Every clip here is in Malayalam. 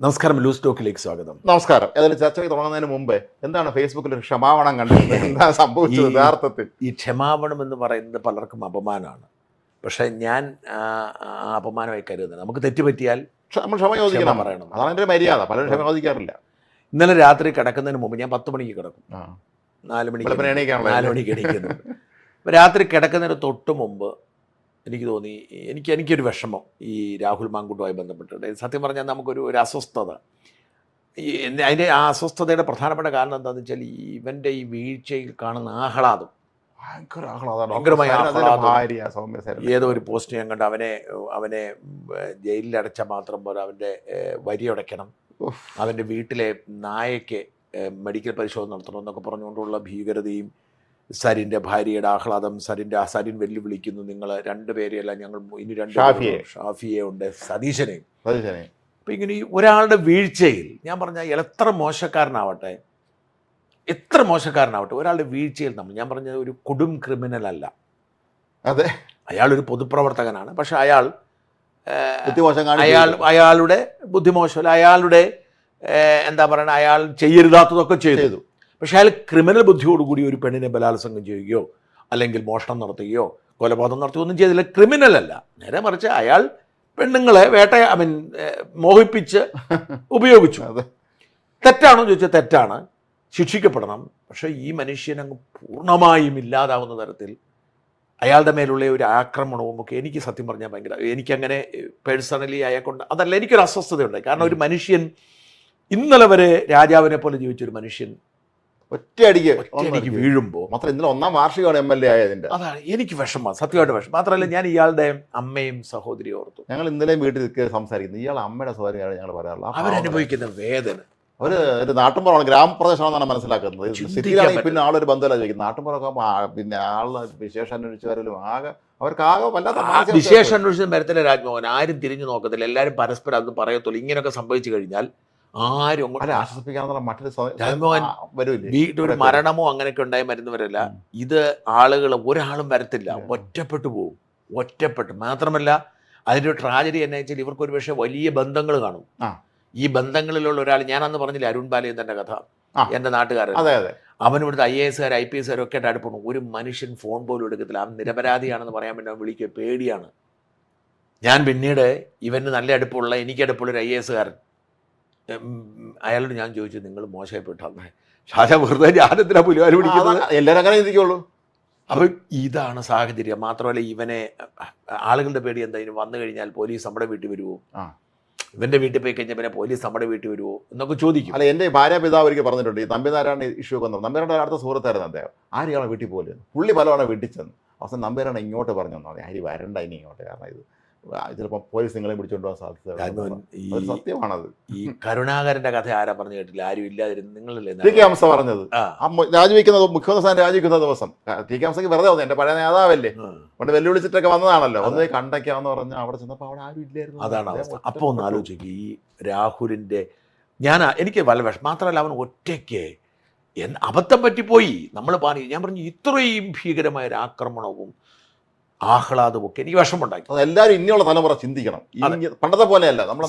നമസ്കാരം, ലൂസ് ടോക്കിലേക്ക് സ്വാഗതം. നമസ്കാരം. ഏതായാലും ചർച്ചയ്ക്ക് തുടങ്ങുന്നതിന് മുമ്പേ എന്താണ് ഫേസ്ബുക്കിൽ ഒരു ക്ഷമാപണം കണ്ടത്? എന്താ സംഭവിച്ചത് യഥാർത്ഥത്തിൽ? ഈ ക്ഷമാപണം എന്ന് പറയുന്നത് പലർക്കും അപമാനമാണ്. പക്ഷേ ഞാൻ അപമാനമായി കരുതുന്നത്, നമുക്ക് തെറ്റുപറ്റിയാൽ നമ്മൾ ക്ഷമ ചോദിക്കണം, പറയണം. അതാണ് എൻ്റെ മര്യാദ. പലരും ക്ഷമ ചോദിക്കാറില്ല. ഇന്നലെ രാത്രി കിടക്കുന്നതിന് മുമ്പ് ഞാൻ 10 മണിക്ക് കിടക്കും, 4 മണിക്ക് എണീക്കുന്നു. അപ്പോൾ രാത്രി കിടക്കുന്നതിന് തൊട്ട് മുമ്പ് എനിക്ക് തോന്നി, എനിക്കൊരു വിഷമം ഈ രാഹുൽ മാങ്കൂട്ടുമായി ബന്ധപ്പെട്ടിട്ട്. സത്യം പറഞ്ഞാൽ നമുക്കൊരു അസ്വസ്ഥത. അതിൻ്റെ ആ അസ്വസ്ഥതയുടെ പ്രധാനപ്പെട്ട കാരണം എന്താണെന്ന് വെച്ചാൽ ഇവൻ്റെ ഈ വീഴ്ചയിൽ കാണുന്ന ആഹ്ലാദം, ഭയങ്കരമായ ആഹ്ലാദം. ഏതോ ഒരു പോസ്റ്റ് ഞാൻ കണ്ട് അവനെ ജയിലിൽ അടച്ചാൽ മാത്രം പോലെ അവൻ്റെ വരി അടയ്ക്കണം, അവൻ്റെ വീട്ടിലെ നായയ്ക്ക് മെഡിക്കൽ പരിശോധന നടത്തണം എന്നൊക്കെ പറഞ്ഞുകൊണ്ടുള്ള ഭീകരതയും, സരിൻ്റെ ഭാര്യയുടെ ആഹ്ലാദം, സരിൻ വെല്ലുവിളിക്കുന്നു, നിങ്ങൾ 2 പേരെയല്ല, ഞങ്ങൾ ഇനി 2 ഷാഫിയെ ഉണ്ട്, സതീശനെയും. അപ്പം ഇങ്ങനെ ഒരാളുടെ വീഴ്ചയിൽ ഞാൻ പറഞ്ഞാൽ എത്ര മോശക്കാരനാവട്ടെ ഒരാളുടെ വീഴ്ചയിൽ ഞാൻ പറഞ്ഞത് ഒരു കൊടും ക്രിമിനൽ അല്ല. അതെ, അയാളൊരു പൊതുപ്രവർത്തകനാണ്. പക്ഷെ അയാളുടെ ബുദ്ധിമോശമല്ല, അയാളുടെ എന്താ പറയുക, അയാൾ ചെയ്യരുതാത്തതൊക്കെ ചെയ്തു. പക്ഷെ അയാൾ ക്രിമിനൽ ബുദ്ധിയോടുകൂടി ഒരു പെണ്ണിനെ ബലാത്സംഗം ചെയ്യുകയോ അല്ലെങ്കിൽ മോഷണം നടത്തുകയോ കൊലപാതകം നടത്തുകയോ ഒന്നും ചെയ്തില്ല. ക്രിമിനൽ അല്ല. നേരെ മറിച്ച് അയാൾ പെണ്ണുങ്ങളെ മോഹിപ്പിച്ച് ഉപയോഗിച്ചു. തെറ്റാണോ ചോദിച്ചാൽ തെറ്റാണ്, ശിക്ഷിക്കപ്പെടണം. പക്ഷേ ഈ മനുഷ്യനങ്ങ് പൂർണ്ണമായും ഇല്ലാതാവുന്ന തരത്തിൽ അയാളുടെ മേലുള്ള ഒരു ആക്രമണവും ഒക്കെ എനിക്ക് സത്യം പറഞ്ഞാൽ എനിക്കങ്ങനെ പേഴ്സണലി അയാൾക്കൊണ്ട് അതല്ല, എനിക്കൊരു അസ്വസ്ഥതയുണ്ടായി. കാരണം ഒരു മനുഷ്യൻ ഇന്നലെ വരെ രാജാവിനെ പോലെ ജീവിച്ചൊരു മനുഷ്യൻ ഒറ്റയടിക്ക് വീഴുമ്പോൾ, മാത്രം ഇന്നലെ 1ാം വാർഷികമാണ് MLA ആയതിന്റെ. അതാണ് എനിക്ക് വിഷമം, സത്യമായിട്ട് വിഷമം. മാത്രമല്ല ഞാൻ ഇയാളുടെ അമ്മയും സഹോദരിയും ഓർത്തു. ഞങ്ങൾ ഇന്നലെയും വീട്ടിൽ സംസാരിക്കുന്നത് ഇയാൾ അമ്മയുടെ സഹോദരിയാണ് ഞങ്ങൾ പറയാറുള്ളത്. അവരനുഭവിക്കുന്ന വേദന. ഒരു നാട്ടുമ്പുറമാണ്, ഗ്രാമപ്രദേശമാണെന്നാണ് മനസ്സിലാക്കുന്നത്. സിറ്റിയിലാണെങ്കിൽ പിന്നെ ആളൊരു ബന്ധമല്ല ചോദിക്കുന്നത്. നാട്ടുമ്പുറമൊക്കെ പിന്നെ ആള് വിശേഷം അന്വേഷിച്ചവരും അവർക്കാകെ വല്ലാത്ത വിശേഷം അന്വേഷിച്ച മരത്തിലെ രാജ്മോഹൻ ആരും തിരിഞ്ഞു നോക്കത്തില്ല, എല്ലാവരും പരസ്പരം അത് പറയത്തുള്ളൂ. ഇങ്ങനെയൊക്കെ സംഭവിച്ചു കഴിഞ്ഞാൽ ആരും ആശ്വസിപ്പിക്കാന്നുള്ള മറ്റൊരു രാജ്മോഹൻ വീട്ടൊരു മരണമോ അങ്ങനെയൊക്കെ ഉണ്ടായി മരുന്നവരല്ല. ഇത് ഒരാളും വരത്തില്ല, ഒറ്റപ്പെട്ടു പോകും. മാത്രമല്ല അതിൻ്റെ ട്രാജഡി എന്നാ വെച്ചാൽ ഇവർക്കൊരു പക്ഷേ വലിയ ബന്ധങ്ങൾ കാണും. ഈ ബന്ധങ്ങളിലുള്ള ഒരാൾ, ഞാൻ അന്ന് പറഞ്ഞില്ല അരുൺ ബാലചന്ദ്രൻ്റെ കഥ, എൻ്റെ നാട്ടുകാരൻ, അവൻ ഇവിടുത്തെ IAS IPS ഒക്കെ ആയിട്ട് അടുപ്പണം. ഒരു മനുഷ്യൻ ഫോൺ പോലും എടുക്കത്തില്ല. അവൻ നിരപരാധിയാണെന്ന് പറയാൻ വേണ്ടി അവൻ വിളിക്കുക, പേടിയാണ്. ഞാൻ പിന്നീട് ഇവന് നല്ല അടുപ്പമുള്ള, എനിക്ക് അടുപ്പുള്ളൊരു IAS അയാളോട് ഞാൻ ചോദിച്ചു, നിങ്ങൾ മോശമായിപ്പെട്ടാ ഷാജ വെറുതെ ഞാനെന്തിനാ പുലിവാല് പിടിക്കുന്നത്? എല്ലാവരും അങ്ങനെ ചിന്തിക്കുള്ളൂ. അപ്പോൾ ഇതാണ് സാഹചര്യം. മാത്രമല്ല ഇവനെ ആളുകളുടെ പേടി എന്താ, ഇനി വന്നു കഴിഞ്ഞാൽ പോലീസ് നമ്മുടെ വീട്ടിൽ വരുമോ, ഇവൻ്റെ വീട്ടിൽ പോയി കഴിഞ്ഞാൽ പിന്നെ പോലീസ് നമ്മുടെ വീട്ടിൽ വരുമോ എന്നൊക്കെ ചോദിക്കും. അല്ല, എൻ്റെ ഭാര്യാപിതാവ് ഒരിക്കൽ പറഞ്ഞിട്ടുണ്ട്, ഈ തമ്പിനാരാണ് ഇഷ്യൂ ഒക്കെ വന്നത്. നമ്പേരാണ് അടുത്ത സുഹൃത്തായിരുന്നു അദ്ദേഹം. ആരെയാണ് വീട്ടിൽ പോലും പുള്ളി പലവണ വീട്ടിൽ ചെന്ന് അവസാനം നമ്പേരാണ് ഇങ്ങോട്ട് പറഞ്ഞു തന്നത്, ആര് വരണ്ട ഇനി ഇങ്ങോട്ട്, കാരണം ഇത് ചിലപ്പോൾ പോലീസ് നിങ്ങളെ പിടിച്ചുകൊണ്ട് പോകാൻ സാധ്യത. സത്യമാണത്. ഈ കരുണാകരന്റെ കഥ ആരാ പറഞ്ഞു കേട്ടില്ല, ആരും ഇല്ലാതിരുന്നു നിങ്ങളല്ലേ TK ഹംസ പറഞ്ഞത്. രാജിവെക്കുന്നത് മുഖ്യമന്ത്രി സ്ഥാനം രാജിവെക്കുന്ന ദിവസം TK ഹംസയ്ക്ക് വെറുതെ വന്നു, എൻ്റെ പഴയ നേതാവല്ലേ, പണ്ട് വെല്ലുവിളിച്ചിട്ടൊക്കെ വന്നതാണല്ലോ, ഒന്ന് കണ്ടയ്ക്കാന്ന് പറഞ്ഞ് അവിടെ ചെന്നപ്പോൾ അവിടെ ആരും ഇല്ലായിരുന്നു. അതാണ് അവസ്ഥ. അപ്പോൾ ഒന്ന് ആലോചിക്കുക, ഈ രാഹുലിൻ്റെ എനിക്ക് വല്ല വിഷം. മാത്രമല്ല അവൻ ഒറ്റയ്ക്ക് അബദ്ധം പറ്റിപ്പോയി. നമ്മൾ ഞാൻ പറഞ്ഞു ഇത്രയും ഭീകരമായ ഒരു ആക്രമണവും ആഹ്ലാദമൊക്കെ എനിക്ക് വിഷമുണ്ടാക്കി. എല്ലാവരും ഇനിയുള്ള തലമുറ ചിന്തിക്കണം, പണ്ടത്തെ പോലെയല്ല നമ്മൾ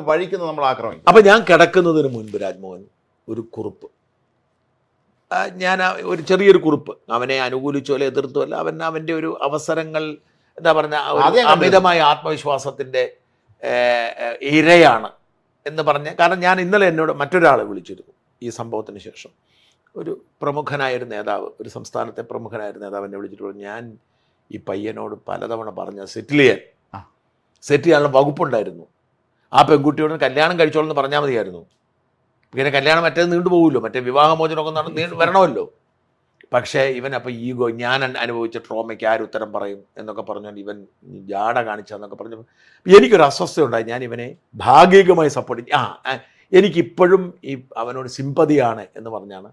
വഴിക്കുന്നത് നമ്മൾ ആക്രമിക്കും. അപ്പം ഞാൻ കിടക്കുന്നതിന് മുൻപ് രാജ്മോഹൻ ഒരു കുറിപ്പ്, ഞാൻ ഒരു ചെറിയൊരു കുറിപ്പ്, അവനെ അനുകൂലിച്ചോ അല്ലെ എതിർത്തോ അല്ല, അവൻ്റെ ഒരു അവസരങ്ങൾ എന്താ പറഞ്ഞ അമിതമായ ആത്മവിശ്വാസത്തിൻ്റെ ഇരയാണ് എന്ന് പറഞ്ഞ്. കാരണം ഞാൻ ഇന്നലെ എന്നോട് മറ്റൊരാളെ വിളിച്ചിരുന്നു ഈ സംഭവത്തിന് ശേഷം. ഒരു പ്രമുഖനായൊരു നേതാവ്, ഒരു സംസ്ഥാനത്തെ പ്രമുഖനായൊരു നേതാവ് എന്നെ വിളിച്ചിട്ട് പറഞ്ഞു, ഞാൻ ഈ പയ്യനോട് പലതവണ പറഞ്ഞ സെറ്റിൽ ചെയ്യാനുള്ള വകുപ്പുണ്ടായിരുന്നു. ആ പെൺകുട്ടിയോട് കല്യാണം കഴിച്ചോളെന്ന് പറഞ്ഞാൽ മതിയായിരുന്നു. പിന്നെ കല്യാണം മറ്റേത് നീണ്ടുപോകുമല്ലോ, മറ്റേ വിവാഹമോചനമൊക്കെ വരണമല്ലോ. പക്ഷേ ഇവൻ അപ്പോൾ ഈഗോ, ഞാൻ അനുഭവിച്ച ട്രോമയ്ക്ക് ആര് ഉത്തരം പറയും എന്നൊക്കെ പറഞ്ഞാൽ ഇവൻ ജാട കാണിച്ചെന്നൊക്കെ പറഞ്ഞു. എനിക്കൊരു അസ്വസ്ഥ ഉണ്ടായി. ഞാൻ ഇവനെ ഭാഗികമായി സപ്പോർട്ട് എനിക്കിപ്പോഴും ഈ അവനോട് സിമ്പതിയാണ് എന്ന് പറഞ്ഞാണ്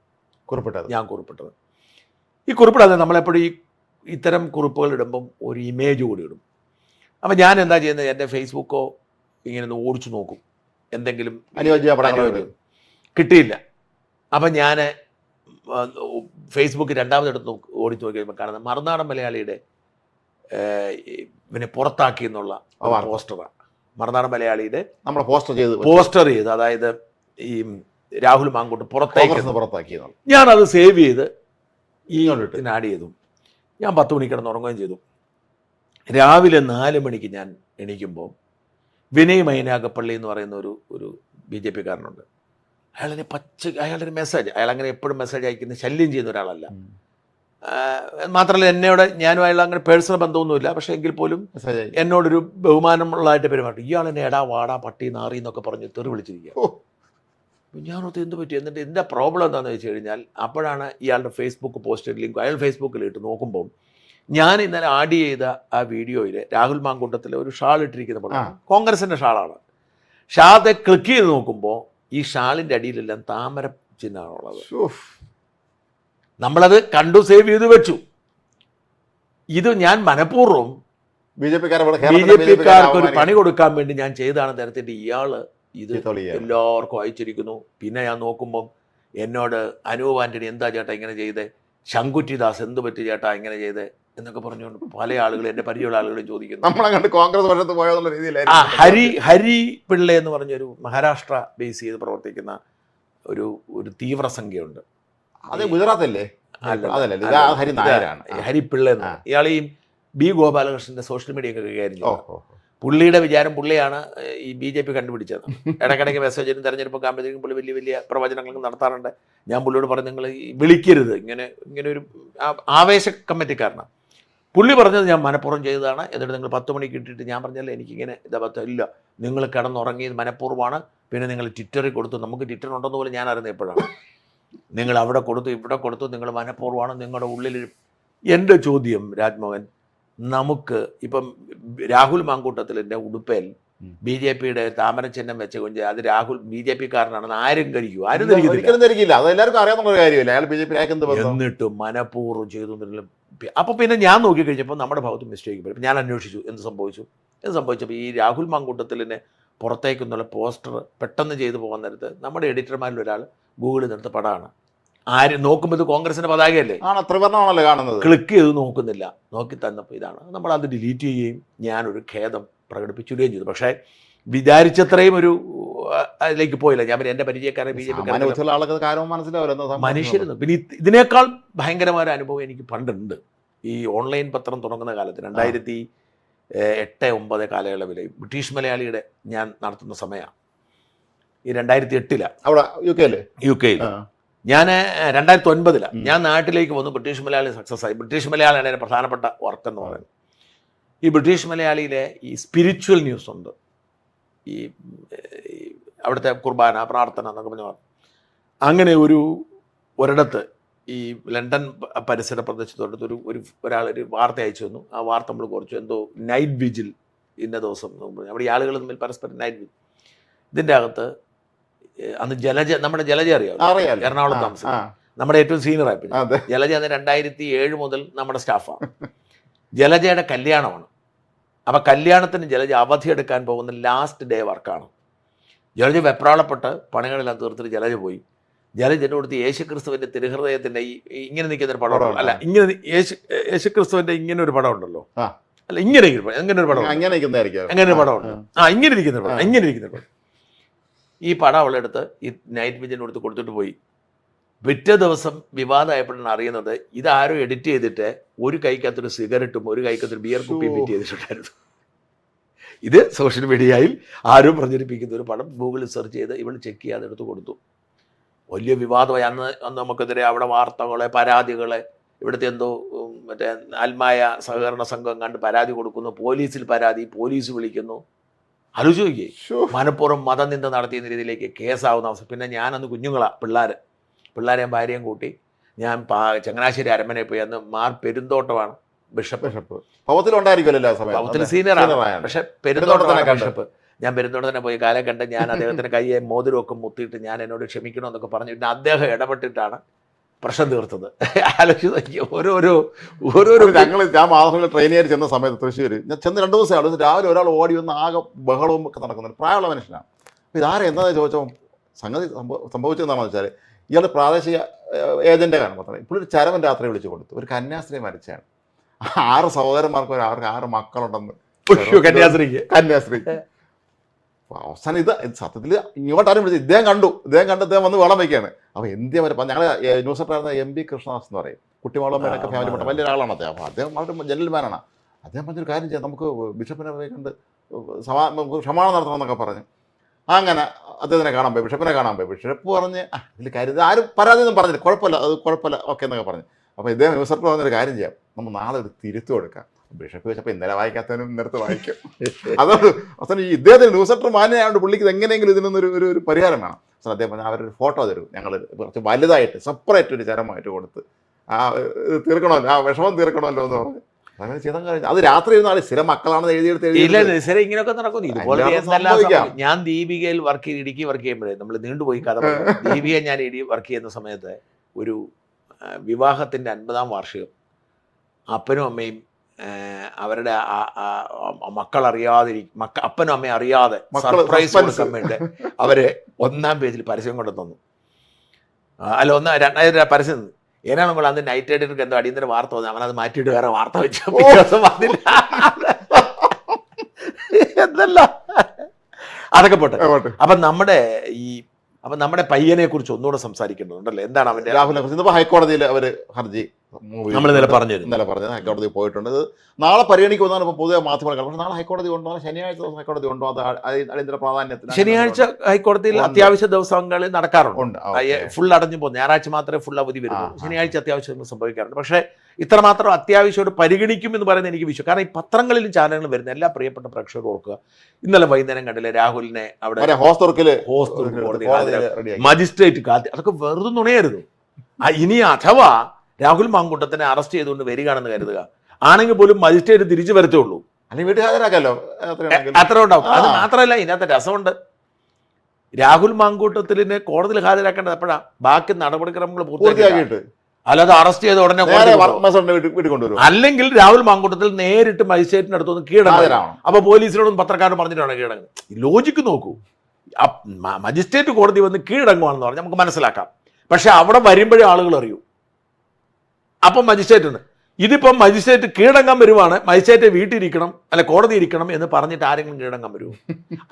ഞാൻ കുറിപ്പിട്ടത്. ഈ കുറിപ്പിടാതെ നമ്മളെപ്പോഴും ഇത്തരം കുറിപ്പുകൾ ഇടുമ്പം ഒരു ഇമേജ് കൂടി ഇടും. അപ്പം ഞാൻ എന്താ ചെയ്യുന്നത്, എൻ്റെ ഫേസ്ബുക്കോ ഇങ്ങനെ ഒന്ന് ഓടിച്ചു നോക്കും, എന്തെങ്കിലും കിട്ടിയില്ല. അപ്പം ഞാൻ ഫേസ്ബുക്ക് രണ്ടാമതെടുത്ത് ഓടിച്ചു നോക്കിയപ്പോൾ കാണുന്നത് മറുനാടൻ മലയാളിയുടെ ഇവനെ പുറത്താക്കി എന്നുള്ള പോസ്റ്ററാണ്. മറുനാടൻ മലയാളിയുടെ നമ്മൾ പോസ്റ്റർ ചെയ്ത്, അതായത് ഈ രാഹുൽ മാങ്കൂട്ടം പുറത്താക്കി ഞാനത് സേവ് ചെയ്ത് ആഡ് ചെയ്തു. ഞാൻ 10 മണിക്ക് കിടന്നുറങ്ങുകയും ചെയ്തു. രാവിലെ 4 മണിക്ക് ഞാൻ എണീക്കുമ്പോൾ വിനയ് മൈനാഗപ്പള്ളി എന്ന് പറയുന്ന ഒരു BJP കാരനുണ്ട്. അയാളുടെ മെസ്സേജ്, അയാൾ അങ്ങനെ എപ്പോഴും മെസ്സേജ് അയക്കുന്ന ശല്യം ചെയ്യുന്ന ഒരാളല്ല. മാത്രമല്ല എന്നോട് ഞാനും അയാൾ അങ്ങനെ പേഴ്സണൽ ബന്ധമൊന്നുമില്ല, പക്ഷേ എങ്കിൽ പോലും എന്നോടൊരു ബഹുമാനമുള്ളതായിട്ട് പെരുമാറും. ഇയാൾ എന്നെ എടാ വാടാ പട്ടി നാറി എന്നൊക്കെ പറഞ്ഞ് തെറി വിളിച്ചിരിക്കുക. ഞാനൊത്ത് എന്ത് പറ്റി, എന്നിട്ട് എൻ്റെ പ്രോബ്ലം എന്താണെന്ന് വെച്ച് കഴിഞ്ഞാൽ അപ്പോഴാണ് ഇയാളുടെ ഫേസ്ബുക്ക് പോസ്റ്റ് ലിങ്ക് അയാൾ ഫേസ്ബുക്കിൽ ഇട്ട് നോക്കുമ്പോൾ ഞാൻ ഇന്നലെ ആഡ് ചെയ്ത ആ വീഡിയോയിൽ രാഹുൽ മാങ്കൂട്ടത്തിൽ ഒരു ഷാൾ ഇട്ടിരിക്കുന്ന പോലെ കോൺഗ്രസിൻ്റെ ഷാളാണ്. ഷാളെ ക്ലിക്ക് ചെയ്ത് നോക്കുമ്പോൾ ഈ ഷാളിൻ്റെ അടിയിലെല്ലാം താമര ചിഹ്നമാണുള്ളത്. നമ്മളത് കണ്ടു സേവ് ചെയ്ത് വെച്ചു. ഇത് ഞാൻ മനഃപൂർവ്വം BJP-ക്കാർക്ക് ഒരു പണി കൊടുക്കാൻ വേണ്ടി ഞാൻ ചെയ്താണ് തരത്തിൻ്റെ ഇയാള് ഇത് എല്ലാവർക്കും അയച്ചിരിക്കുന്നു. പിന്നെ ഞാൻ നോക്കുമ്പം എന്നോട് അനൂപ് ആന്റണി എന്താ ചേട്ടാ ഇങ്ങനെ ചെയ്തേ, ശങ്കുറ്റിദാസ് എന്ത് പറ്റി ചേട്ടാ ഇങ്ങനെ ചെയ്തേ എന്നൊക്കെ പറഞ്ഞുകൊണ്ട് പല ആളുകളും എൻ്റെ പരിചയമുള്ള ആളുകളും ചോദിക്കുന്നു. കോൺഗ്രസ് ഹരി പിള്ള എന്ന് പറഞ്ഞൊരു മഹാരാഷ്ട്ര ബേസ് ചെയ്ത് പ്രവർത്തിക്കുന്ന ഒരു തീവ്ര സംഖ്യയുണ്ട്. അത് ഗുജറാത്തല്ലേ? ഹരി പിള്ള എന്ന് ഇയാൾ ഈ B. ഗോപാലകൃഷ്ണന്റെ സോഷ്യൽ മീഡിയ ഒക്കെ കൈകാര്യം ചെയ്തു. പുള്ളിയുടെ വിചാരം പുള്ളിയാണ് ഈ BJP കണ്ടുപിടിച്ചത്. ഇടയ്ക്കിടയ്ക്ക് മെസ്സേജിനും തെരഞ്ഞെടുപ്പ് ആകുമ്പോഴത്തേക്കും പുള്ളി വലിയ വലിയ പ്രവചനങ്ങളൊക്കെ നടത്താറുണ്ട്. ഞാൻ പുള്ളിയോട് പറഞ്ഞു നിങ്ങൾ വിളിക്കരുത്, ഇങ്ങനെ ഒരു ആവേശ കമ്മിറ്റിക്കാരനാണ്. പുള്ളി പറഞ്ഞത് ഞാൻ മനഃപൂർവ്വം ചെയ്തതാണ്. എന്നിട്ട് നിങ്ങൾ 10 മണിക്ക് ഇട്ടിട്ട് ഞാൻ പറഞ്ഞല്ലേ എനിക്കിങ്ങനെ ഇതബദ്ധം ഇല്ല, നിങ്ങൾ കിടന്നുറങ്ങിയത് മനഃപൂർവ്വമാണ്. പിന്നെ നിങ്ങൾ ട്വിറ്ററിൽ കൊടുത്തു, നമുക്ക് ട്വിറ്റർ ഉണ്ടെന്ന് പോലും ഞാൻ അറിഞ്ഞത് എപ്പോഴാണ്. നിങ്ങൾ അവിടെ കൊടുത്തു ഇവിടെ കൊടുത്തു, നിങ്ങൾ മനഃപൂർവ്വമാണ്, നിങ്ങളുടെ ഉള്ളിൽ. എൻ്റെ ചോദ്യം രാജ്മോഹൻ, നമുക്ക് ഇപ്പം രാഹുൽ മാങ്കൂട്ടത്തിലിൻ്റെ ഉടുപ്പേൽ BJP-യുടെ താമര ചിഹ്നം വെച്ച് കൊഞ്ച് അത് രാഹുൽ BJP-കാരനാണെന്ന് ആരും കഴിക്കൂ, ആരും ധരിക്കില്ല. അതെല്ലാവർക്കും അറിയാവുന്ന കാര്യമില്ല. അയാൾ BJP എന്നിട്ട് മനഃപൂർവ്വം ചെയ്തു. അപ്പോൾ പിന്നെ ഞാൻ നോക്കിക്കഴിഞ്ഞപ്പോൾ നമ്മുടെ ഭാഗത്ത് മിസ്റ്റേക്ക് വരും. ഞാൻ അന്വേഷിച്ചു എന്ത് സംഭവിച്ചപ്പോൾ ഈ രാഹുൽ മാങ്കൂട്ടത്തിലിനെ പുറത്തേക്ക് നിന്നുള്ള പോസ്റ്റർ പെട്ടെന്ന് ചെയ്തു പോകാൻ നേരത്ത് നമ്മുടെ എഡിറ്റർമാരിൽ ഒരാൾ ഗൂഗിളിൽ നിർത്ത പടമാണ്. ആരും നോക്കുമ്പോൾ ഇത് കോൺഗ്രസിൻ്റെ പതാകയല്ലേ, ത്രിവർണ്ണമാണല്ലോ കാണുന്നത്. ക്ലിക്ക് ചെയ്ത് നോക്കുന്നില്ല, നോക്കി തന്നപ്പോൾ ഇതാണ്. നമ്മളത് ഡിലീറ്റ് ചെയ്യുകയും ഞാനൊരു ഖേദം പ്രകടിപ്പിച്ചിടുകയും ചെയ്തു. പക്ഷേ വിചാരിച്ചത്രയും ഒരു അതിലേക്ക് പോയില്ല. ഞാൻ പിന്നെ എൻ്റെ പരിചയക്കാരെ BJP മനുഷ്യരുന്നു. പിന്നെ ഇതിനേക്കാൾ ഭയങ്കരമായ അനുഭവം എനിക്ക് പണ്ടുണ്ട്. ഈ ഓൺലൈൻ പത്രം തുടങ്ങുന്ന കാലത്ത് 2008-09 കാലയളവിൽ ബ്രിട്ടീഷ് മലയാളിയുടെ ഞാൻ നടത്തുന്ന സമയമാണ്. ഈ 2008 അവിടെ യു കെയിൽ ഞാൻ 2009 ഞാൻ നാട്ടിലേക്ക് വന്നു. ബ്രിട്ടീഷ് മലയാളി സക്സസ് ആയി. ബ്രിട്ടീഷ് മലയാളിയാണ് എൻ്റെ പ്രധാനപ്പെട്ട വർക്ക് എന്ന് പറയുന്നത്. ഈ ബ്രിട്ടീഷ് മലയാളിയിലെ ഈ സ്പിരിച്വൽ ന്യൂസ് ഉണ്ട്. ഈ അവിടുത്തെ കുർബാന പ്രാർത്ഥന എന്നൊക്കെ പറഞ്ഞു. അങ്ങനെ ഒരിടത്ത് ഈ ലണ്ടൻ പരിസര പ്രദേശത്തോടത്ത് ഒരാളൊരു വാർത്ത അയച്ചു തന്നു. ആ വാർത്ത നമ്മൾ കുറച്ചു എന്തോ നൈറ്റ് വിജിൽ ഇന്ന ദിവസം അവിടെ ഈ ആളുകൾ തമ്മിൽ പരസ്പരം നൈറ്റ് വിജിൽ. ഇതിൻ്റെ അകത്ത് അന്ന് നമ്മുടെ ജലജ അറിയാം, എറണാകുളം താമസിക്കും, നമ്മുടെ ഏറ്റവും സീനിയർ ആയപ്പോൾ. ജലജ അന്ന് 2007 മുതൽ നമ്മുടെ സ്റ്റാഫാണ്. ജലജയുടെ കല്യാണമാണ്. അപ്പം കല്യാണത്തിന് ജലജ അവധിയെടുക്കാൻ പോകുന്ന ലാസ്റ്റ് ഡേ വർക്കാണ്. ജലജ വെപ്രാളപ്പെട്ട് പണികളെല്ലാം തീർത്തിട്ട് ജലജ പോയി. ജലജൻ്റെ കൊടുത്ത് യേശുക്രിസ്തുവിൻ്റെ തിരുഹൃദയത്തിൻ്റെ ഇങ്ങനെ നിൽക്കുന്നൊരു പടം, അല്ല ഇങ്ങനെ യേശുക്രിസ്തുവിൻ്റെ ഇങ്ങനെ ഒരു പടം ഉണ്ടല്ലോ, അല്ല ഇങ്ങനെ ഒരു പടം, അങ്ങനെ ഒരു പടമുണ്ട്, ഇങ്ങനെ ഇരിക്കുന്ന പടം. ഈ പടം അവളെടുത്ത് ഈ നൈറ്റ് വിജൻ കൊടുത്ത് കൊടുത്തിട്ട് പോയി. പിറ്റേ ദിവസം വിവാദമായപ്പോഴാണ് അറിയുന്നത് ഇതാരോ എഡിറ്റ് ചെയ്തിട്ട് ഒരു കൈക്കകത്തൊരു സിഗരറ്റും ഒരു കൈക്കകത്തൊരു ബിയർ കുപ്പിയും ഫിറ്റ് ചെയ്തിട്ടുണ്ടായിരുന്നു. ഇത് സോഷ്യൽ മീഡിയയിൽ ആരും പ്രചരിപ്പിക്കുന്ന ഒരു പടം ഗൂഗിളിൽ സെർച്ച് ചെയ്ത് ഇവൾ ചെക്ക് ചെയ്യാതെ എടുത്ത് കൊടുത്തു. വലിയ വിവാദമായി. അന്ന് നമുക്കെതിരെ അവിടെ വാർത്തകളെ പരാതികളെ ഇവിടുത്തെ എന്തോ മറ്റേ ആത്മായ സഹകരണ സംഘം കണ്ട് പരാതി കൊടുക്കുന്നു, പോലീസിൽ പരാതി, പോലീസ് വിളിക്കുന്നു. ആലോചിക്കുകയെ മനഃപൂർവ്വം മതനിന്ദ നടത്തിയ രീതിയിലേക്ക് കേസാവുന്ന അവസ്ഥ. പിന്നെ ഞാനന്ന് പിള്ളേരെയും ഭാര്യയും കൂട്ടി ഞാൻ ചങ്ങനാശ്ശേരി അരമനയിൽ പോയി. അന്ന് മാർ പെരുന്തോട്ടമാണ് ബിഷപ്പ് സീനിയറാണ്, പക്ഷെ പെരുന്തോട്ടമാണ് ബിഷപ്പ്. ഞാൻ പെരുന്തോട്ടത്തിനെ പോയി കാലം കണ്ട് ഞാൻ അദ്ദേഹത്തിന് കയ്യെ മോതിരമൊക്കെ മുത്തിയിട്ട് ഞാൻ എന്നോട് ക്ഷമിക്കണമെന്നൊക്കെ പറഞ്ഞു. പിന്നെ അദ്ദേഹം ഇടപെട്ടിട്ടാണ് പ്രശ്നം തീർത്തത്. ആലോചിച്ച് ഓരോരോ ഞാൻ മാധവങ്ങളിൽ ട്രെയിനിൽ ചെന്ന സമയത്ത് തൃശ്ശൂർ ഞാൻ ചെന്ന് 2 ദിവസമാണ്. രാവിലെ ഒരാൾ ഓടി വന്ന് ആകെ ബഹളവും ഒക്കെ നടക്കുന്നുണ്ട്. പ്രായമുള്ള മനുഷ്യനാണ്. അപ്പോൾ ഇതാരെ എന്താണെന്ന് ചോദിച്ചപ്പോൾ സംഗതി സംഭവിച്ചതെന്നാണെന്ന് വെച്ചാൽ ഇയാളുടെ പ്രാദേശിക ഏജൻ്റെ കാരണം മാത്രമേ ഇപ്പോൾ ഒരു ചരമൻ രാത്രി വിളിച്ചു കൊടുത്തു. ഒരു കന്യാസ്ത്രീ മരിച്ചാണ്. 6 സഹോദരന്മാർക്ക് അവർക്ക് 6 മക്കളുണ്ടെന്ന്. കന്യാസ്ത്രീ അവസാനം ഇത് സത്യത്തിൽ ഇങ്ങോട്ടാരും വിളിച്ചത് ഇദ്ദേഹം കണ്ടു, ഇദ്ദേഹം വന്ന് വെള്ളം വയ്ക്കുകയാണ്. അപ്പോൾ എന്തിയാ വരെ ഞങ്ങൾ ന്യൂസ് പേപ്പറായിരുന്ന MP കൃഷ്ണദാസ് എന്ന് പറയും, കുട്ടിമാളമ്മയൊക്കെ ഫാമിലി പെട്ട വലിയൊരാളാണ് അദ്ദേഹം. അപ്പോൾ അദ്ദേഹം വളരെ ജെന്റിൽമാനാണ്. അദ്ദേഹം പറഞ്ഞൊരു കാര്യം ചെയ്യാം, നമുക്ക് ബിഷപ്പിനെ പോയി കണ്ട് ക്ഷമാപണം നടത്തണമെന്നൊക്കെ പറഞ്ഞു. അങ്ങനെ അദ്ദേഹത്തിനെ കാണാൻ പോയി, ബിഷപ്പിനെ കാണാൻ പോയി. ബിഷപ്പ് പറഞ്ഞ് ഇതിൽ കാര്യം ആരും പരാതിയൊന്നും പറഞ്ഞില്ല, കുഴപ്പമില്ല ഓക്കെ എന്നൊക്കെ പറഞ്ഞു. അപ്പോൾ ഇദ്ദേഹം ന്യൂസ് പേപ്പർ പറഞ്ഞൊരു കാര്യം ചെയ്യാം, നമ്മൾ നാളെ ഒരു തിരുത്തു കൊടുക്കാം. ബിഷപ്പ് വെച്ചപ്പോൾ ഇന്നലെ വായിക്കാത്തവനും ഇന്നലത്ത് വായിക്കും. അതുകൊണ്ട് അവസാനം ഈ ഇദ്ദേഹത്തിന് ന്യൂസ് പേപ്പർ മാന്യമായതുകൊണ്ട് പുള്ളിക്ക് എങ്ങനെയെങ്കിലും ഇതിനൊന്നും ഒരു പരിഹാരം വേണം. അവസാനം അദ്ദേഹം പറഞ്ഞാൽ അവരൊരു ഫോട്ടോ തരും, ഞങ്ങൾ കുറച്ച് വലുതായിട്ട് സെപ്പറേറ്റ് ഒരു ചരമായിട്ട് കൊടുത്ത് തീർക്കണമല്ലോ, ആ വിഷമം തീർക്കണമല്ലോ എന്ന് പറഞ്ഞു. അങ്ങനെ ചെയ്താൽ കഴിഞ്ഞു. അത് രാത്രി ഇരുന്നാൾ സ്ഥിരം മക്കളാണെന്ന് എഴുതിയെടുത്ത് ഇങ്ങനെയൊക്കെ നടക്കുന്നു. ഇതുപോലെ ഞാൻ ദീപികയിൽ ഇടുക്കി വർക്ക് ചെയ്യുമ്പോഴേ നമ്മൾ നീണ്ടുപോയി കഥ. ദീപിക ഞാൻ വർക്ക് ചെയ്യുന്ന സമയത്ത് ഒരു വിവാഹത്തിൻ്റെ 50-ാം വാർഷികം അപ്പനും അമ്മയും അവരുടെ മക്കൾ അറിയാതിരിക്കും, അപ്പനും അമ്മയും അറിയാതെ സർപ്രൈസ് കൊടുക്കാൻ വേണ്ടി അവര് 1-ാം പേജിൽ പരസ്യം കൊണ്ടു തന്നു. അല്ല 2 പരസ്യം തന്നു. ഏനാണ് നമ്മൾ അന്ന് നൈറ്റ് എഡിറ്റർക്ക് എന്തോ അടിയന്തര വാർത്ത വന്നു, അവനത് മാറ്റിയിട്ട് വേറെ വാർത്ത വെച്ചു വന്നില്ല. എന്തല്ല അതൊക്കെ പോട്ടെ. അപ്പം നമ്മുടെ പയ്യനെ കുറിച്ച് ഒന്നുകൂടെ സംസാരിക്കേണ്ടതുണ്ടല്ലോ. എന്താണ് അവന്റെ രാഹുലിനെ കുറിച്ച് ഹൈക്കോടതിയിൽ അവർ ഹർജി നമ്മൾ ഇന്നലെ പറഞ്ഞത് ഹൈക്കോടതി പോയിട്ടുണ്ട്. നാളെ പരിഗണിക്കുമെന്നാണ് ഇപ്പോൾ പൊതുവെ മാധ്യമങ്ങൾ. പക്ഷേ നാളെ ഹൈക്കോടതി ഉണ്ടോ, ശനിയാഴ്ച ദിവസം ഹൈക്കോടതി ഉണ്ടോ, അത് അടിയന്തര പ്രാധാന്യത്തിന് ശനിയാഴ്ച ഹൈക്കോടതിയിൽ അത്യാവശ്യ ദിവസങ്ങളിൽ നടക്കാറുണ്ട്. ഫുൾ അടഞ്ഞു പോകും. ഞായറാഴ്ച മാത്രമേ ഫുൾ അവധി വരുള്ളൂ. ശനിയാഴ്ച അത്യാവശ്യം സംഭവിക്കാറുണ്ട്. പക്ഷേ ഇത്രമാത്രം അത്യാവശ്യമായിട്ട് പരിഗണിക്കും എന്ന് പറയുന്നത് എനിക്ക് വിശ്വാസം. കാരണം ഈ പത്രങ്ങളിലും ചാനലുകളും വരുന്ന എല്ലാ പ്രിയപ്പെട്ട പ്രേക്ഷകരും ഓർക്കുക, ഇന്നലെ വൈകുന്നേരം കണ്ടില്ലേ രാഹുലിനെ അവിടെ മജിസ്ട്രേറ്റ് കാത്തി, അതൊക്കെ വെറുതെ നുണയായിരുന്നു. ഇനി അഥവാ രാഹുൽ മാങ്കൂട്ടത്തിനെ അറസ്റ്റ് ചെയ്തുകൊണ്ട് വരികയാണെന്ന് കരുതുക, ആണെങ്കിൽ പോലും മജിസ്ട്രേറ്റ് തിരിച്ചു വരത്തുള്ളൂ, അല്ലെങ്കിൽ വീട്ടിൽ ഹാജരാക്കാമല്ലോ, അത്ര ഉണ്ടാവും. അത് മാത്രമല്ല ഇതിനകത്ത് രസമുണ്ട്. രാഹുൽ മാങ്കൂട്ടത്തിനെ കോടതിയിൽ ഹാജരാക്കേണ്ടത് എപ്പോഴാ? ബാക്കി നടപടിക്രമങ്ങൾ പൂർത്തിയാക്കിയിട്ട്, അല്ലാതെ അറസ്റ്റ് ചെയ്ത ഉടനെ വീട്ടിൽ കൊണ്ടുവരും. അല്ലെങ്കിൽ രാഹുൽ മാങ്കൂട്ടത്തിൽ നേരിട്ട് മജിസ്ട്രേറ്റിന്റെ അടുത്തൊന്ന് കീഴടങ്ങണം. അപ്പൊ പോലീസിനോടൊന്നും പത്രക്കാരൻ പറഞ്ഞിട്ടാണ് കീഴടങ്ങുന്നത്. ലോജിക്ക് നോക്കൂ, മജിസ്ട്രേറ്റ് കോടതി വന്ന് കീഴടങ്ങുവാണെന്ന് പറഞ്ഞാൽ നമുക്ക് മനസ്സിലാക്കാം. പക്ഷെ അവിടെ വരുമ്പോഴേ ആളുകൾ അറിയൂ. അപ്പം മജിസ്ട്രേറ്റിന് ഇതിപ്പം മജിസ്ട്രേറ്റ് കീഴടങ്ങാൻ വരുവാണ്, മജിസ്ട്രേറ്റ് വീട്ടിലിരിക്കണം അല്ല കോടതി ഇരിക്കണം എന്ന് പറഞ്ഞിട്ട് ആരെങ്കിലും കീഴടങ്ങാൻ വരുമോ?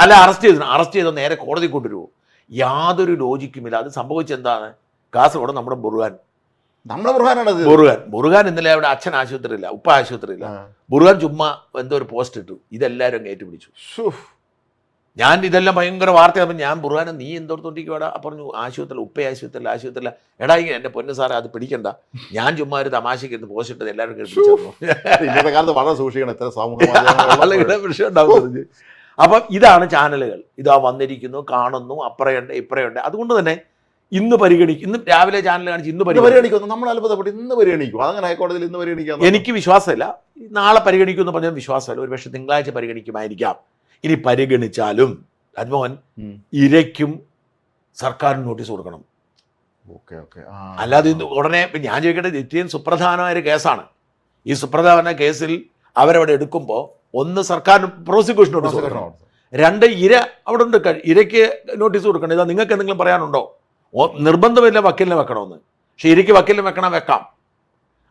അല്ല അറസ്റ്റ് ചെയ്തോ നേരെ കോടതി കൊണ്ടുവരുമോ? യാതൊരു ലോജിക്കുമില്ല. അത് സംഭവിച്ചെന്താണ്? കാസർഗോഡ് നമ്മുടെ ബുർഹാൻ ഇന്നലെ അവിടെ അച്ഛൻ ആശുപത്രിയില്ല, ഉപ്പ ആശുപത്രിയില്ല. ബുർഹാൻ ചുമ്മാ എന്തോ ഒരു പോസ്റ്റ് ഇട്ടു, ഇതെല്ലാവരും അങ്ങ് ഏറ്റുപിടിച്ചു. ഞാൻ ഇതെല്ലാം ഭയങ്കര വാർത്തയാകുമ്പോൾ ഞാൻ ബുർഹാനെ നീ എന്തോർത്തോണ്ടിരിക്കുവാടാ? പറഞ്ഞു ആശുപത്രിയിൽ, ഉപ്പ ആശുപത്രിയില്ല. എടാ എൻ്റെ പൊന്നു സാറേ അത് പിടിക്കണ്ട, ഞാൻ ചുമ്മാ ഒരു തമാശയ്ക്ക് ഇരുന്ന് പോസ്റ്റ് ഇട്ടത് എല്ലാവരും ഇന്നത്തെ കാലത്ത് വളരെ സൂക്ഷിക്കണം, ഇത്ര വിഷയം ഉണ്ടാവുന്നത്. അപ്പം ഇതാണ് ചാനലുകൾ, ഇതാ വന്നിരിക്കുന്നു, കാണുന്നു, അപ്പറയുണ്ട് ഇപ്പറയുണ്ട്. അതുകൊണ്ട് തന്നെ ഇന്ന് പരിഗണിക്കും. ഇന്ന് രാവിലെ ചാനൽ കാണിച്ച് ഇന്ന് പരിഗണിക്കുന്നു. നമ്മൾ അത്ഭുതപ്പെട്ട് ഇന്ന് പരിഗണിക്കും. അങ്ങനെ ഹൈക്കോടതിയിൽ ഇന്ന് പരിഗണിക്കാം. എനിക്ക് വിശ്വാസമില്ല. നാളെ പരിഗണിക്കുമെന്ന് പറഞ്ഞാൽ വിശ്വാസമല്ല. ഒരു പക്ഷേ തിങ്കളാഴ്ച പരിഗണിക്കുമായിരിക്കാം. ഇനി പരിഗണിച്ചാലും രാജ്മോഹൻ ഇരയ്ക്കും സർക്കാരിന് നോട്ടീസ് കൊടുക്കണം. അല്ലാതെ ഉടനെ ഞാൻ ചോദിക്കട്ടെ, ഇത്രയും സുപ്രധാനമായ ഒരു കേസാണ്. ഈ സുപ്രധാന കേസിൽ അവരവിടെ എടുക്കുമ്പോൾ ഒന്ന് സർക്കാരിന് പ്രോസിക്യൂഷൻ നോട്ടീസ് കൊടുക്കണം, 2 ഇര അവിടെ ഉണ്ട്, ഇരയ്ക്ക് നോട്ടീസ് കൊടുക്കണം. ഇതാ നിങ്ങൾക്ക് എന്തെങ്കിലും പറയാനുണ്ടോ? നിർബന്ധമില്ല വക്കീലിനെ വെക്കണമെന്ന്, പക്ഷെ ഇരയ്ക്ക് വക്കീലിനെ വെക്കാം.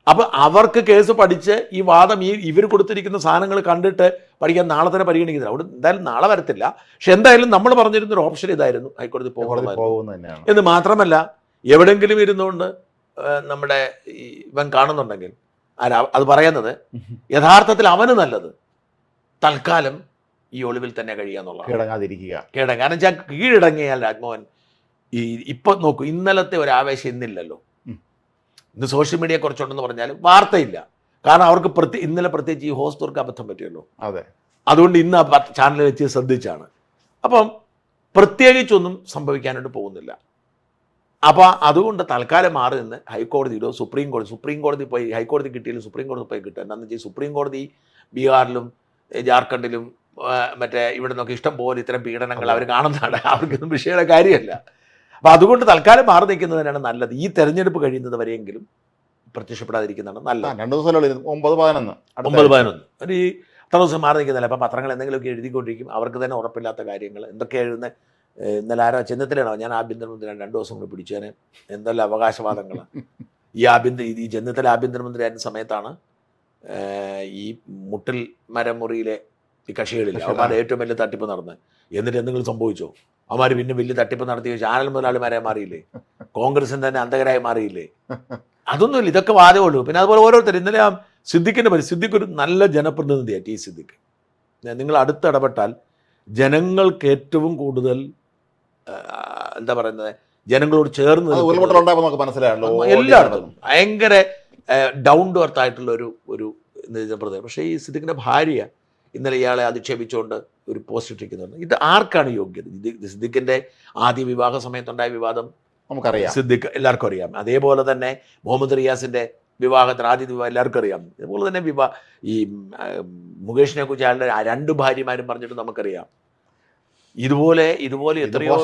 അപ്പം അവർക്ക് കേസ് പഠിച്ച് ഈ വാദം ഇവർ കൊടുത്തിരിക്കുന്ന സാധനങ്ങൾ കണ്ടിട്ട് പഠിക്കാൻ നാളെ തന്നെ പരിഗണിക്കുന്നില്ല. അവിടെ എന്തായാലും നാളെ വരത്തില്ല. പക്ഷെ എന്തായാലും നമ്മൾ പറഞ്ഞിരുന്നൊരു ഓപ്ഷൻ ഇതായിരുന്നു, ഹൈക്കോടതി പോകുന്നത് എന്ന്. മാത്രമല്ല എവിടെയെങ്കിലും ഇരുന്നുകൊണ്ട് നമ്മുടെ ഇവൻ കാണുന്നുണ്ടെങ്കിൽ അത് പറയുന്നത് യഥാർത്ഥത്തിൽ അവന് നല്ലത് തൽക്കാലം ഈ ഒളിവിൽ തന്നെ കഴിയാന്നുള്ളതാണ്. കാരണം വെച്ചാൽ കീഴടങ്ങിയാൽ രാജ്മോഹൻ ഇപ്പം നോക്കൂ, ഇന്നലത്തെ ഒരു ആവേശം ഇന്നില്ലല്ലോ. ഇന്ന് സോഷ്യൽ മീഡിയ കുറച്ചുണ്ടെന്ന് പറഞ്ഞാലും വാർത്തയില്ല. കാരണം അവർക്ക് ഇന്നലെ പ്രത്യേകിച്ച് ഈ ഹോസ്റ്റർക്ക് അബദ്ധം പറ്റിയല്ലോ. അതെ, അതുകൊണ്ട് ഇന്ന് ആ ചാനൽ വെച്ച് ശ്രദ്ധിച്ചാണ്. അപ്പം പ്രത്യേകിച്ചൊന്നും സംഭവിക്കാനായിട്ട് പോകുന്നില്ല. അപ്പോൾ അതുകൊണ്ട് തൽക്കാലം മാറി നിന്ന് ഹൈക്കോടതിയിലോ സുപ്രീം കോടതി പോയി, ഹൈക്കോടതി കിട്ടിയാലും സുപ്രീം കോടതി പോയി കിട്ടുക. എന്താണെന്ന് വെച്ചാൽ സുപ്രീം കോടതി ബീഹാറിലും ജാർഖണ്ഡിലും മറ്റേ ഇവിടെ നിന്നൊക്കെ ഇഷ്ടം പോലെ ഇത്തരം പീഡനങ്ങൾ അവർ കാണുന്നതാണ്. അവർക്കൊന്നും വിഷയമുള്ള കാര്യമല്ല. അപ്പം അതുകൊണ്ട് തൽക്കാലം മാറി നിൽക്കുന്നതിനാണ് നല്ലത്. ഈ തെരഞ്ഞെടുപ്പ് കഴിയുന്നത് വരെയെങ്കിലും പ്രത്യക്ഷപ്പെടാതിരിക്കുന്നതാണ് നല്ലത്. 2 ദിവസം 9-11 ഒരു അത്ര ദിവസം മാറി നിൽക്കുന്നില്ല. അപ്പം പത്രങ്ങൾ എന്തെങ്കിലുമൊക്കെ എഴുതിക്കൊണ്ടിരിക്കും. അവർക്ക് തന്നെ ഉറപ്പില്ലാത്ത കാര്യങ്ങൾ എന്തൊക്കെ എഴുതുന്ന. ഇന്നലെ ആരോ ചെന്നിത്തലാണോ, ഞാൻ ആഭ്യന്തരമന്ത്രിയാണ് 2 ദിവസം കൊണ്ട് പിടിച്ചതിന് എന്തെല്ലാം അവകാശവാദങ്ങളാണ്. ഈ ചെന്നിത്തല ആഭ്യന്തരമന്ത്രി ആയിരുന്ന സമയത്താണ് ഈ മുട്ടിൽ മരമുറിയിലെ ഈ കക്ഷികളിൽ അവന്മാരുടെ ഏറ്റവും വലിയ തട്ടിപ്പ് നടന്ന്. എന്നിട്ട് എന്തെങ്കിലും സംഭവിച്ചോ? അവന്മാർ പിന്നെ വലിയ തട്ടിപ്പ് നടത്തിയ ചാനൽ മുതലാളിമാരെ മാറിയില്ലേ? കോൺഗ്രസിന് തന്നെ അന്തകരായി മാറിയില്ലേ? അതൊന്നുമില്ല, ഇതൊക്കെ വാദമുള്ളൂ. പിന്നെ അതുപോലെ ഓരോരുത്തർ, ഇന്നലെ ആ സിദ്ദിഖിൻ്റെ പരി, സിദ്ദിഖ് ഒരു നല്ല ജനപ്രതിനിധിയാണ്. ടി സിദ്ദിഖ് നിങ്ങൾ അടുത്തിടപെട്ടാൽ ജനങ്ങൾക്ക് ഏറ്റവും കൂടുതൽ എന്താ പറയുന്നത്, ജനങ്ങളോട് ചേർന്ന് എല്ലായിടത്തും ഭയങ്കര ഡൗൺ ടു എർത്ത് ആയിട്ടുള്ള ഒരു ജനപ്രതിനിധി. പക്ഷേ ഈ സിദ്ദിഖിൻ്റെ ഭാര്യ ഇന്നലെ ഇയാളെ അധിക്ഷേപിച്ചുകൊണ്ട് ഒരു പോസ്റ്റ് ഇട്ടിരിക്കുന്നുണ്ട്. ഇത് ആർക്കാണ് യോഗ്യത? സിദ്ദിഖിൻ്റെ ആദ്യ വിവാഹ സമയത്തുണ്ടായ വിവാദം നമുക്കറിയാം, സിദ്ദിഖ് എല്ലാവർക്കും അറിയാം. അതേപോലെ തന്നെ മുഹമ്മദ് റിയാസിൻ്റെ വിവാഹത്തിന് ആദ്യ വിവാഹം എല്ലാവർക്കും അറിയാം. അതുപോലെ തന്നെ ഈ മുകേഷിനെ കുറിച്ച് അയാളുടെ 2 ഭാര്യമാരും പറഞ്ഞിട്ട് നമുക്കറിയാം. ഇതുപോലെ എത്രയോ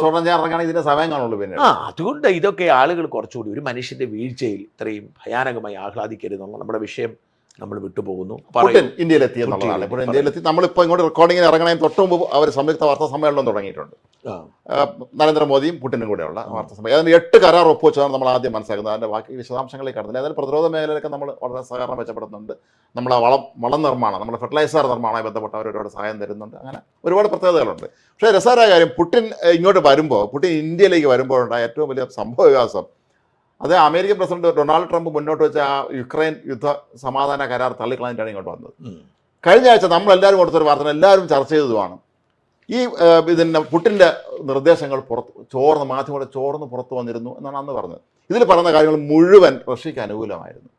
ഇതിന്റെ സമയം കാണുള്ളൂ. പിന്നെ അതുകൊണ്ട് ഇതൊക്കെ ആളുകൾ കുറച്ചുകൂടി ഒരു മനുഷ്യന്റെ വീഴ്ചയിൽ ഇത്രയും ഭയാനകമായി ആഹ്ലാദിക്കരുതെന്നുള്ള നമ്മുടെ വിഷയം നമ്മൾ വിട്ടുപോകുന്നു. ഇന്ത്യയിലെത്തി എന്നുള്ളതാണ്. ഇപ്പോൾ ഇന്ത്യയിലെത്തി നമ്മളിപ്പോൾ ഇങ്ങോട്ട് റെക്കോർഡിങ്ങിന് ഇറങ്ങണതിന് തൊട്ട് മുമ്പ് അവർ സംയുക്ത വാർത്താ സമ്മേളനം തുടങ്ങിയിട്ടുണ്ട്. നരേന്ദ്രമോദിയും പുടിനും കൂടെയുള്ള വാർത്താ സമ്മേളനം. അതിന് 8 കരാർ ഒപ്പുവെച്ചതാണ് നമ്മൾ ആദ്യം മനസ്സിലാക്കുന്നത്. അതിൻ്റെ ബാക്കി വിശദാംശങ്ങളിലേക്ക് കടന്നില്ല. അതിൽ പ്രതിരോധ മേഖലയിലൊക്കെ നമ്മൾ വളരെ സഹകരണം മെച്ചപ്പെടുത്തുന്നുണ്ട്. നമ്മളെ വളം നിർമ്മാണം, നമ്മുടെ ഫെർട്ടിലൈസർ നിർമ്മാണവുമായി ബന്ധപ്പെട്ടവർ ഒരുപാട് സഹായം തരുന്നുണ്ട്. അങ്ങനെ ഒരുപാട് പ്രത്യേകതകളുണ്ട്. പക്ഷേ രസകരമായ കാര്യം, പുടിൻ ഇങ്ങോട്ട് വരുമ്പോൾ, പുടിൻ ഇന്ത്യയിലേക്ക് വരുമ്പോഴുണ്ടായ ഏറ്റവും വലിയ സംഭവ വികാസം, അത് അമേരിക്കൻ പ്രസിഡന്റ് ഡൊണാൾഡ് ട്രംപ് മുന്നോട്ട് വെച്ച ആ യുക്രൈൻ യുദ്ധ സമാധാന കരാർ തള്ളിക്കളഞ്ഞിട്ടാണ് ഇങ്ങോട്ട് വന്നത്. കഴിഞ്ഞ ആഴ്ച നമ്മളെല്ലാവരും കൊടുത്തൊരു വാർത്ത എല്ലാവരും ചർച്ച ചെയ്തതുമാണ്. ഈ ഇതിൻ്റെ പുടിൻ്റെ നിർദ്ദേശങ്ങൾ മാധ്യമങ്ങളെ ചോർന്ന് പുറത്തു വന്നിരുന്നു എന്നാണ് അന്ന് പറഞ്ഞത്. ഇതിൽ പറയുന്ന കാര്യങ്ങൾ മുഴുവൻ റഷ്യക്ക് അനുകൂലമായിരുന്നു.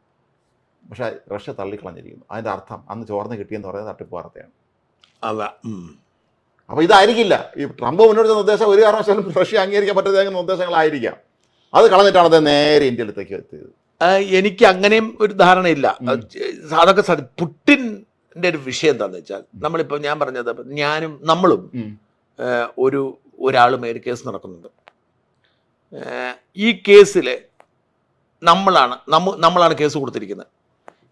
പക്ഷേ റഷ്യ തള്ളിക്കളഞ്ഞിരിക്കുന്നു. അതിൻ്റെ അർത്ഥം അന്ന് ചോർന്ന് കിട്ടിയെന്ന് പറയുന്നത് തട്ടിപ്പ് വാർത്തയാണ്. അപ്പോൾ ഇതായിരിക്കില്ല ഈ ട്രംപ് മുന്നോട്ട് വെച്ച നിർദ്ദേശം. ഒരു കാരണവശാലും റഷ്യ അംഗീകരിക്കാൻ പറ്റുന്ന നിർദ്ദേശങ്ങളായിരിക്കാം. അത് കളഞ്ഞിട്ടാണ് അത് നേരെ ഇന്ത്യയിലേക്ക് എത്തിയത്. എനിക്ക് അങ്ങനെയും ഒരു ധാരണയില്ല. അതൊക്കെ പുടിൻ്റെ ഒരു വിഷയം എന്താണെന്ന് വെച്ചാൽ, നമ്മളിപ്പോൾ ഞാൻ പറഞ്ഞത്, നമ്മളും ഒരാൾ മേൽ കേസ് നടക്കുന്നുണ്ട്. ഈ കേസിൽ നമ്മളാണ് കേസ് കൊടുത്തിരിക്കുന്നത്.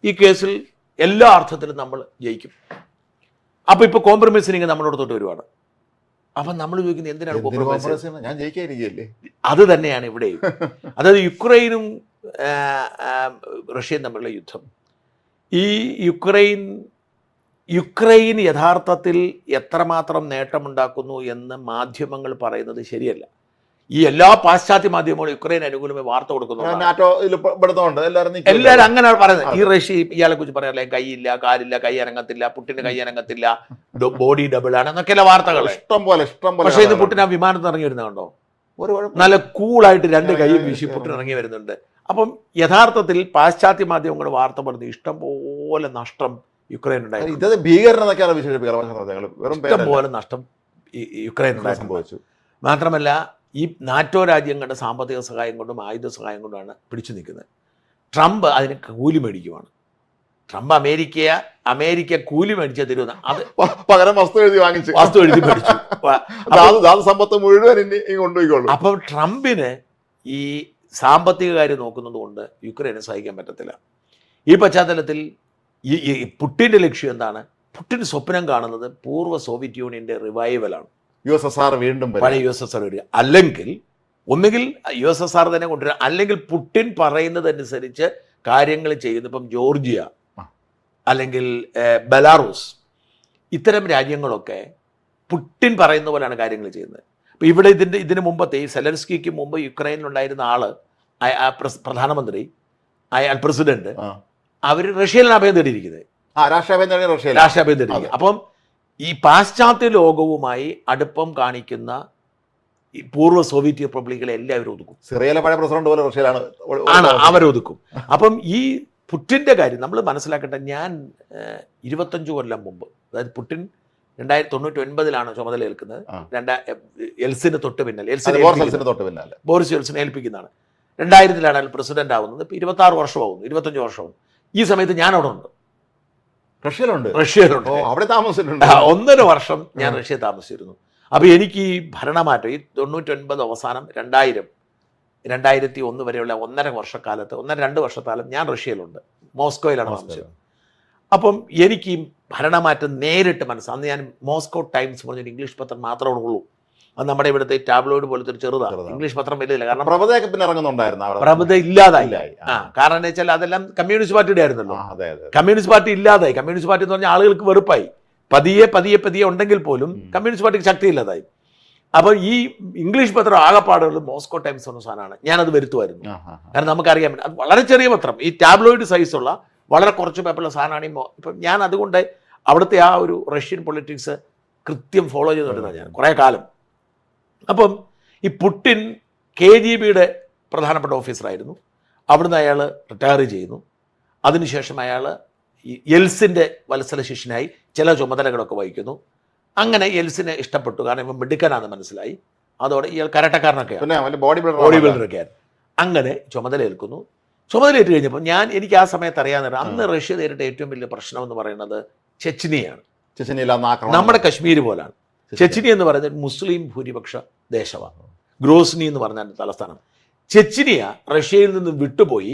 ഈ കേസിൽ എല്ലാ അർത്ഥത്തിലും നമ്മൾ ജയിക്കും. അപ്പോൾ ഇപ്പോൾ കോംപ്രമൈസിന് നമ്മളോട് തൊട്ട് വരുവാണ്. അപ്പം നമ്മൾ ചോദിക്കുന്നത് എന്തിനാണ് കോംപ്രമൈസ്? ഞാൻ ജയിക്കാതിരിക്കുകയല്ലേ? അത് തന്നെയാണ് ഇവിടെയും. അതായത് യുക്രൈനും റഷ്യയും തമ്മിലുള്ള യുദ്ധം. ഈ യുക്രൈൻ യഥാർത്ഥത്തിൽ എത്രമാത്രം നേട്ടമുണ്ടാക്കുന്നു എന്ന് മാധ്യമങ്ങൾ പറയുന്നത് ശരിയല്ല. ഈ എല്ലാ പാശ്ചാത്യ മാധ്യമങ്ങളും യുക്രൈൻ അനുകൂലമായി വാർത്ത കൊടുക്കുന്നു. എല്ലാവരും അങ്ങനെയാണ് പറയുന്നത്. ഈ റഷ്യ ഇയാളെ കുറിച്ച് പറയാറില്ല, കൈയില്ല, കാലില്ല, കൈ അനങ്ങത്തില്ല, പുട്ടിന് കൈ അനങ്ങത്തില്ല, ബോഡി ഡബിൾ ആണ് എന്നൊക്കെയുള്ള വാർത്തകൾ ഇഷ്ടം പോലെ. പക്ഷേ ഇന്ന് പുട്ടിൻ ആ വിമാനത്തിൽ ഇറങ്ങി വരുന്നത് കണ്ടോ? നല്ല കൂളായിട്ട് 2 കൈയും വീശി പുട്ടിൻ ഇറങ്ങി വരുന്നുണ്ട്. അപ്പം യഥാർത്ഥത്തിൽ പാശ്ചാത്യ മാധ്യമങ്ങൾ വാർത്ത പറഞ്ഞ് ഇഷ്ടം പോലെ നഷ്ടം യുക്രൈൻ ഉണ്ടായിരുന്നു. ഇഷ്ടം പോലെ നഷ്ടം യുക്രൈൻ സംഭവിച്ചു. മാത്രമല്ല ഈ നാറ്റോ രാജ്യങ്ങളുടെ സാമ്പത്തിക സഹായം കൊണ്ടും ആയുധ സഹായം കൊണ്ടുമാണ് പിടിച്ചു നിൽക്കുന്നത്. ട്രംപ് അതിന് കൂലി മേടിക്കുവാണ്. ട്രംപ് അമേരിക്ക കൂലി മേടിച്ച തരുമെന്ന്, അത് പകരം വസ്തു എഴുതി മേടിച്ചു. സമ്പത്ത് മുഴുവൻ കൊണ്ടുപോയിക്കോളൂ. അപ്പം ട്രംപിന് ഈ സാമ്പത്തിക കാര്യം നോക്കുന്നത് കൊണ്ട് യുക്രൈനെ സഹിക്കാൻ പറ്റത്തില്ല. ഈ പശ്ചാത്തലത്തിൽ ഈ പുടിൻ്റെ ലക്ഷ്യം എന്താണ്? പുടിൻ സ്വപ്നം കാണുന്നത് പൂർവ്വ സോവിയറ്റ് യൂണിയൻ്റെ റിവൈവലാണ്. USSR വീണ്ടും പഴയ USSR വരിക. അല്ലെങ്കിൽ ഒന്നുകിൽ USSR തന്നെ കൊണ്ടുവരിക, അല്ലെങ്കിൽ പുടിൻ പറയുന്നതനുസരിച്ച് കാര്യങ്ങൾ ചെയ്യുന്നു. ഇപ്പം ജോർജിയ അല്ലെങ്കിൽ ബെലാറൂസ്, ഇത്തരം രാജ്യങ്ങളൊക്കെ പുടിൻ പറയുന്ന പോലെയാണ് കാര്യങ്ങൾ ചെയ്യുന്നത്. അപ്പോൾ ഇവിടെ ഇതിന് മുമ്പത്തെ ഈ സെലൻസ്കിക്ക് മുമ്പ് യുക്രൈനിലുണ്ടായിരുന്ന ആള്, പ്രധാനമന്ത്രി, പ്രസിഡന്റ്, അവർ റഷ്യയിലാണ് അഭയം തേടിയിരിക്കുന്നത്. രാഷ്ട്രാഭയം തേടിയിരിക്കുന്നത്. അപ്പം ഈ പാശ്ചാത്യ ലോകവുമായി അടുപ്പം കാണിക്കുന്ന ഈ പൂർവ്വ സോവിയറ്റ് റിപ്പബ്ലിക്കുകളെ എല്ലാവരും ഒതുക്കും. സിറിയയിലെ പഴയ പ്രസിഡന്റ് പോലെ റഷ്യയിലാണ് അവരൊതുക്കും. അപ്പം ഈ പുടിൻ്റെ കാര്യം നമ്മൾ മനസ്സിലാക്കട്ടെ. ഞാൻ 25 കൊല്ലം മുമ്പ്, അതായത് പുടിൻ 1999 ചുമതല ഏൽക്കുന്നത്. എൽസിന് തൊട്ട് പിന്നാലെ ബോറിസ് യെൽസിനെ ഏൽപ്പിക്കുന്നതാണ്. 2000 അയാൾ പ്രസിഡന്റ് ആവുന്നത്. ഇപ്പോൾ 26 വർഷമാവുന്നു, 25 വർഷമാവുന്നു. ഈ സമയത്ത് ഞാൻ അവിടെ ഉണ്ട്, റഷ്യയിലുണ്ട്. അവിടെ താമസിച്ചിട്ടുണ്ട്. 1.5 വർഷം ഞാൻ റഷ്യയിൽ താമസിച്ചിരുന്നു. അപ്പോൾ എനിക്ക് ഈ ഭരണമാറ്റം, ഈ 99 അവസാനം 2001 വരെയുള്ള 1.5 വർഷക്കാലത്ത്, 1.5-2 വർഷക്കാലം ഞാൻ റഷ്യയിലുണ്ട്, മോസ്കോയിലാണ് താമസിച്ചത്. അപ്പം എനിക്ക് ഈ ഭരണമാറ്റം നേരിട്ട് അന്ന് ഞാൻ മോസ്കോ ടൈംസ് പറഞ്ഞൊരു ഇംഗ്ലീഷ് പത്രം മാത്രമേ ഉള്ളൂ. അത് നമ്മുടെ ഇവിടുത്തെ ടാബ്ലോയിഡ് പോലത്തെ ഒരു ചെറുതാണ്. ഇംഗ്ലീഷ് പത്രം വലിയതില്ല. കാരണം പ്രഭുത ഇല്ലാതായി. കാരണം എന്താ വെച്ചാൽ അതെല്ലാം കമ്മ്യൂണിസ്റ്റ് പാർട്ടിയുടെ ആയിരുന്നല്ലോ. കമ്മ്യൂണിസ്റ്റ് പാർട്ടി ഇല്ലാതായി. കമ്മ്യൂണിസ്റ്റ് പാർട്ടി എന്ന് പറഞ്ഞാൽ ആളുകൾക്ക് വെറുപ്പായി. പതിയെ ഉണ്ടെങ്കിൽ പോലും കമ്മ്യൂണിസ്റ്റ് പാർട്ടിക്ക് ശക്തിയില്ലാതായി. അപ്പോൾ ഈ ഇംഗ്ലീഷ് പത്രം ആകെപ്പാടുകൾ മോസ്കോ ടൈംസ് എന്ന സാധനമാണ്. ഞാനത് വരുത്തുമായിരുന്നു. കാരണം നമുക്കറിയാൻ പറ്റും അത് വളരെ ചെറിയ പത്രം, ഈ ടാബ്ലോയിഡ് സൈസുള്ള വളരെ കുറച്ച് പേപ്പറുള്ള സാധനമാണ്. ഇപ്പം ഞാൻ അതുകൊണ്ട് അവിടുത്തെ ആ ഒരു റഷ്യൻ പൊളിറ്റിക്സ് കൃത്യം ഫോളോ ചെയ്തുകൊണ്ടിരുന്ന ഞാൻ കുറേ കാലം. അപ്പം ഈ പുടിൻ KGBയുടെ പ്രധാനപ്പെട്ട ഓഫീസറായിരുന്നു. അവിടുന്ന് അയാൾ റിട്ടയർ ചെയ്യുന്നു. അതിനുശേഷം അയാൾ ഈ യെൽസിൻ്റെ വത്സല ശിഷ്യനായി ചില ചുമതലകളൊക്കെ വഹിക്കുന്നു. അങ്ങനെ യെൽസിനെ ഇഷ്ടപ്പെട്ടു, കാരണം ഇവൻ മിടുക്കനാണെന്ന് മനസ്സിലായി. അതോടെ ഇയാൾ കരട്ടക്കാരനൊക്കെയാണ്, ബോഡി ബിൽഡറൊക്കെയാണ്. അങ്ങനെ ചുമതലയേൽക്കുന്നു. ചുമതലയേറ്റ് കഴിഞ്ഞപ്പോൾ എനിക്ക് ആ സമയത്ത് അറിയാവുന്ന അന്ന് റഷ്യ നേരിട്ട ഏറ്റവും വലിയ പ്രശ്നം എന്ന് പറയുന്നത് ചെച്നിയാണ്. നമ്മുടെ കശ്മീർ പോലാണ്. ചെച്നി എന്ന് പറയുന്നത് മുസ്ലിം ഭൂരിപക്ഷ ദേശമാണ്. ഗ്രോസ്നി എന്ന് പറഞ്ഞ തലസ്ഥാനം. ചെച്നിയ റഷ്യയിൽ നിന്ന് വിട്ടുപോയി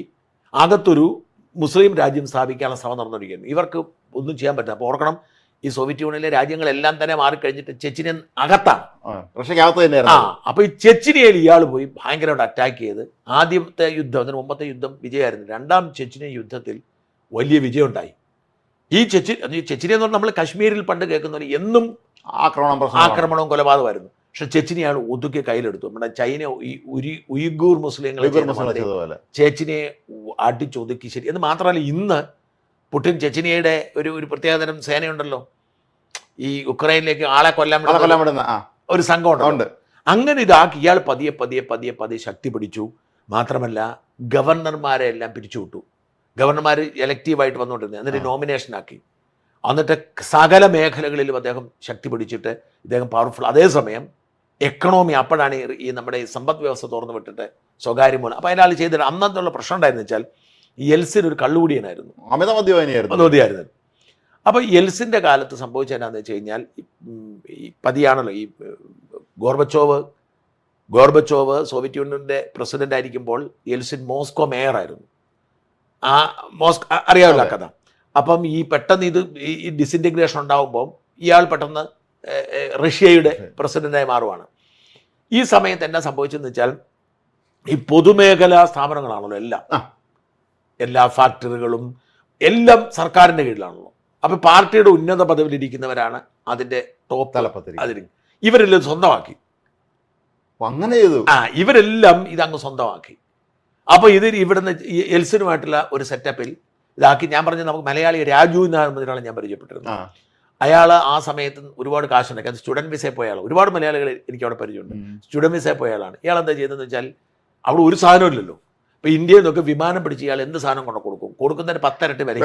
അകത്തൊരു മുസ്ലിം രാജ്യം സ്ഥാപിക്കാനുള്ള ശ്രമം നടന്നുകൊണ്ടിരിക്കുന്നു. ഇവർക്ക് ഒന്നും ചെയ്യാൻ പറ്റില്ല. അപ്പോൾ ഓർക്കണം, ഈ സോവിയറ്റ് യൂണിയനിലെ രാജ്യങ്ങളെല്ലാം തന്നെ മാറിക്കഴിഞ്ഞിട്ട് ചെച്നിയൻ അകത്താണ്, റഷ്യക്കകത്ത് തന്നെയായിരുന്നു. അപ്പോൾ ഈ ചെച്നിയയിൽ ഇയാൾ പോയി ഭയങ്കരമായിട്ട് അറ്റാക്ക് ചെയ്ത് ആദ്യത്തെ യുദ്ധം, അതിന് മുമ്പത്തെ യുദ്ധം വിജയമായിരുന്നു. രണ്ടാം ചെച്നിയൻ യുദ്ധത്തിൽ വലിയ വിജയം ഉണ്ടായി. ഈ ചെച്നിയ എന്ന് പറഞ്ഞാൽ നമ്മൾ കശ്മീരിൽ പണ്ട് കേൾക്കുന്ന പോലെ എന്നും ആക്രമണവും കൊലപാതകമായിരുന്നു. പക്ഷെ ചെച്നിയാണ് ഒതുക്കി കയ്യിലെടുത്തു. നമ്മുടെ ചൈന ഉയ്ഗൂർ മുസ്ലിങ്ങളെ ചെച്നിയെ അടിച്ചൊതുക്കി. ശരി എന്ന് മാത്രമല്ല, ഇന്ന് പുടിൻ ചെച്നിയയുടെ ഒരു പ്രത്യേകതരം സേനയുണ്ടല്ലോ, ഈ ഉക്രൈനിലേക്ക് ആളെ കൊല്ലാൻ ഒരു സംഘമുണ്ട്. അങ്ങനെ ഇതാക്കി ഇയാൾ പതിയെ ശക്തി പിടിച്ചു. മാത്രമല്ല ഗവർണർമാരെ എല്ലാം പിരിച്ചുവിട്ടു. ഗവർണർമാർ എലക്റ്റീവായിട്ട് വന്നുകൊണ്ടിരുന്നത്, എന്നിട്ട് നോമിനേഷനാക്കി. എന്നിട്ട് സകല മേഖലകളിലും അദ്ദേഹം ശക്തി പിടിച്ചിട്ട് ഇദ്ദേഹം പവർഫുൾ. അതേസമയം എക്കണോമി അപ്പോഴാണ് ഈ നമ്മുടെ ഈ സമ്പദ് വ്യവസ്ഥ തുറന്നു വിട്ടിട്ട് സ്വകാര്യ മൂലം. അപ്പോൾ അതിനാൾ ചെയ്തിട്ട് അന്നത്തുള്ള പ്രശ്നം ഉണ്ടായിരുന്നു വെച്ചാൽ യെൽസിൻ ഒരു കള്ളുകൂടിയനായിരുന്നു, മദ്യപാനിയായിരുന്നു. അപ്പോൾ യെൽസിൻ്റെ കാലത്ത് സംഭവിച്ചത് എന്താണെന്ന് വെച്ച് കഴിഞ്ഞാൽ ഈ പതിയാണല്ലോ ഈ ഗോർബച്ചോവ് സോവിയറ്റ് യൂണിയൻ്റെ പ്രസിഡന്റ് ആയിരിക്കുമ്പോൾ യെൽസിൻ മോസ്കോ മേയറായിരുന്നു. അറിയാമല്ലോ കഥ. അപ്പം ഈ പെട്ടെന്ന് ഈ ഡിസിൻറ്റഗ്രേഷൻ ഉണ്ടാകുമ്പം ഇയാൾ പെട്ടെന്ന് റഷ്യയുടെ പ്രസിഡന്റായി മാറുവാണ്. ഈ സമയത്ത് എന്നാ സംഭവിച്ചതെന്ന് വെച്ചാൽ ഈ പൊതുമേഖലാ സ്ഥാപനങ്ങളാണല്ലോ എല്ലാ ഫാക്ടറികളും എല്ലാം സർക്കാരിൻ്റെ കീഴിലാണല്ലോ. അപ്പം പാർട്ടിയുടെ ഉന്നത പദവിയിലിരിക്കുന്നവരാണ് അതിൻ്റെ ടോപ്പ് തലപ്പത്തിൽ. ഇവരെല്ലാം സ്വന്തമാക്കി. അങ്ങനെ ചെയ്തു. ഇവരെല്ലാം ഇതങ്ങ് സ്വന്തമാക്കി. അപ്പോൾ ഇവിടുന്ന് എൽസിനുമായിട്ടുള്ള ഒരു സെറ്റപ്പിൽ ഇതാക്കി. ഞാൻ പറഞ്ഞത് നമുക്ക് മലയാളി രാജു എന്നൊരാളെ ഞാൻ പരിചയപ്പെട്ടിരുന്നു. അയാൾ ആ സമയത്ത് ഒരുപാട് കാശുണ്ടാക്കി. അത് സ്റ്റുഡൻറ്റ് വിസയിൽ പോയ ആൾ. ഒരുപാട് മലയാളികൾ എനിക്ക് അവിടെ പരിചയമുണ്ട്. സ്റ്റുഡൻറ്റ് വിസയിൽ പോയ ആളാണ്. ഇയാൾ എന്താ ചെയ്തതെന്ന് വെച്ചാൽ അവിടെ ഒരു സാധനം ഇല്ലല്ലോ. ഇപ്പോൾ ഇന്ത്യയിൽ നിന്നൊക്കെ വിമാനം പിടിച്ച് ഇയാൾ എന്ത് സാധനം കൊണ്ട് കൊടുക്കുന്നതിന് 10 ഇരട്ടി വില.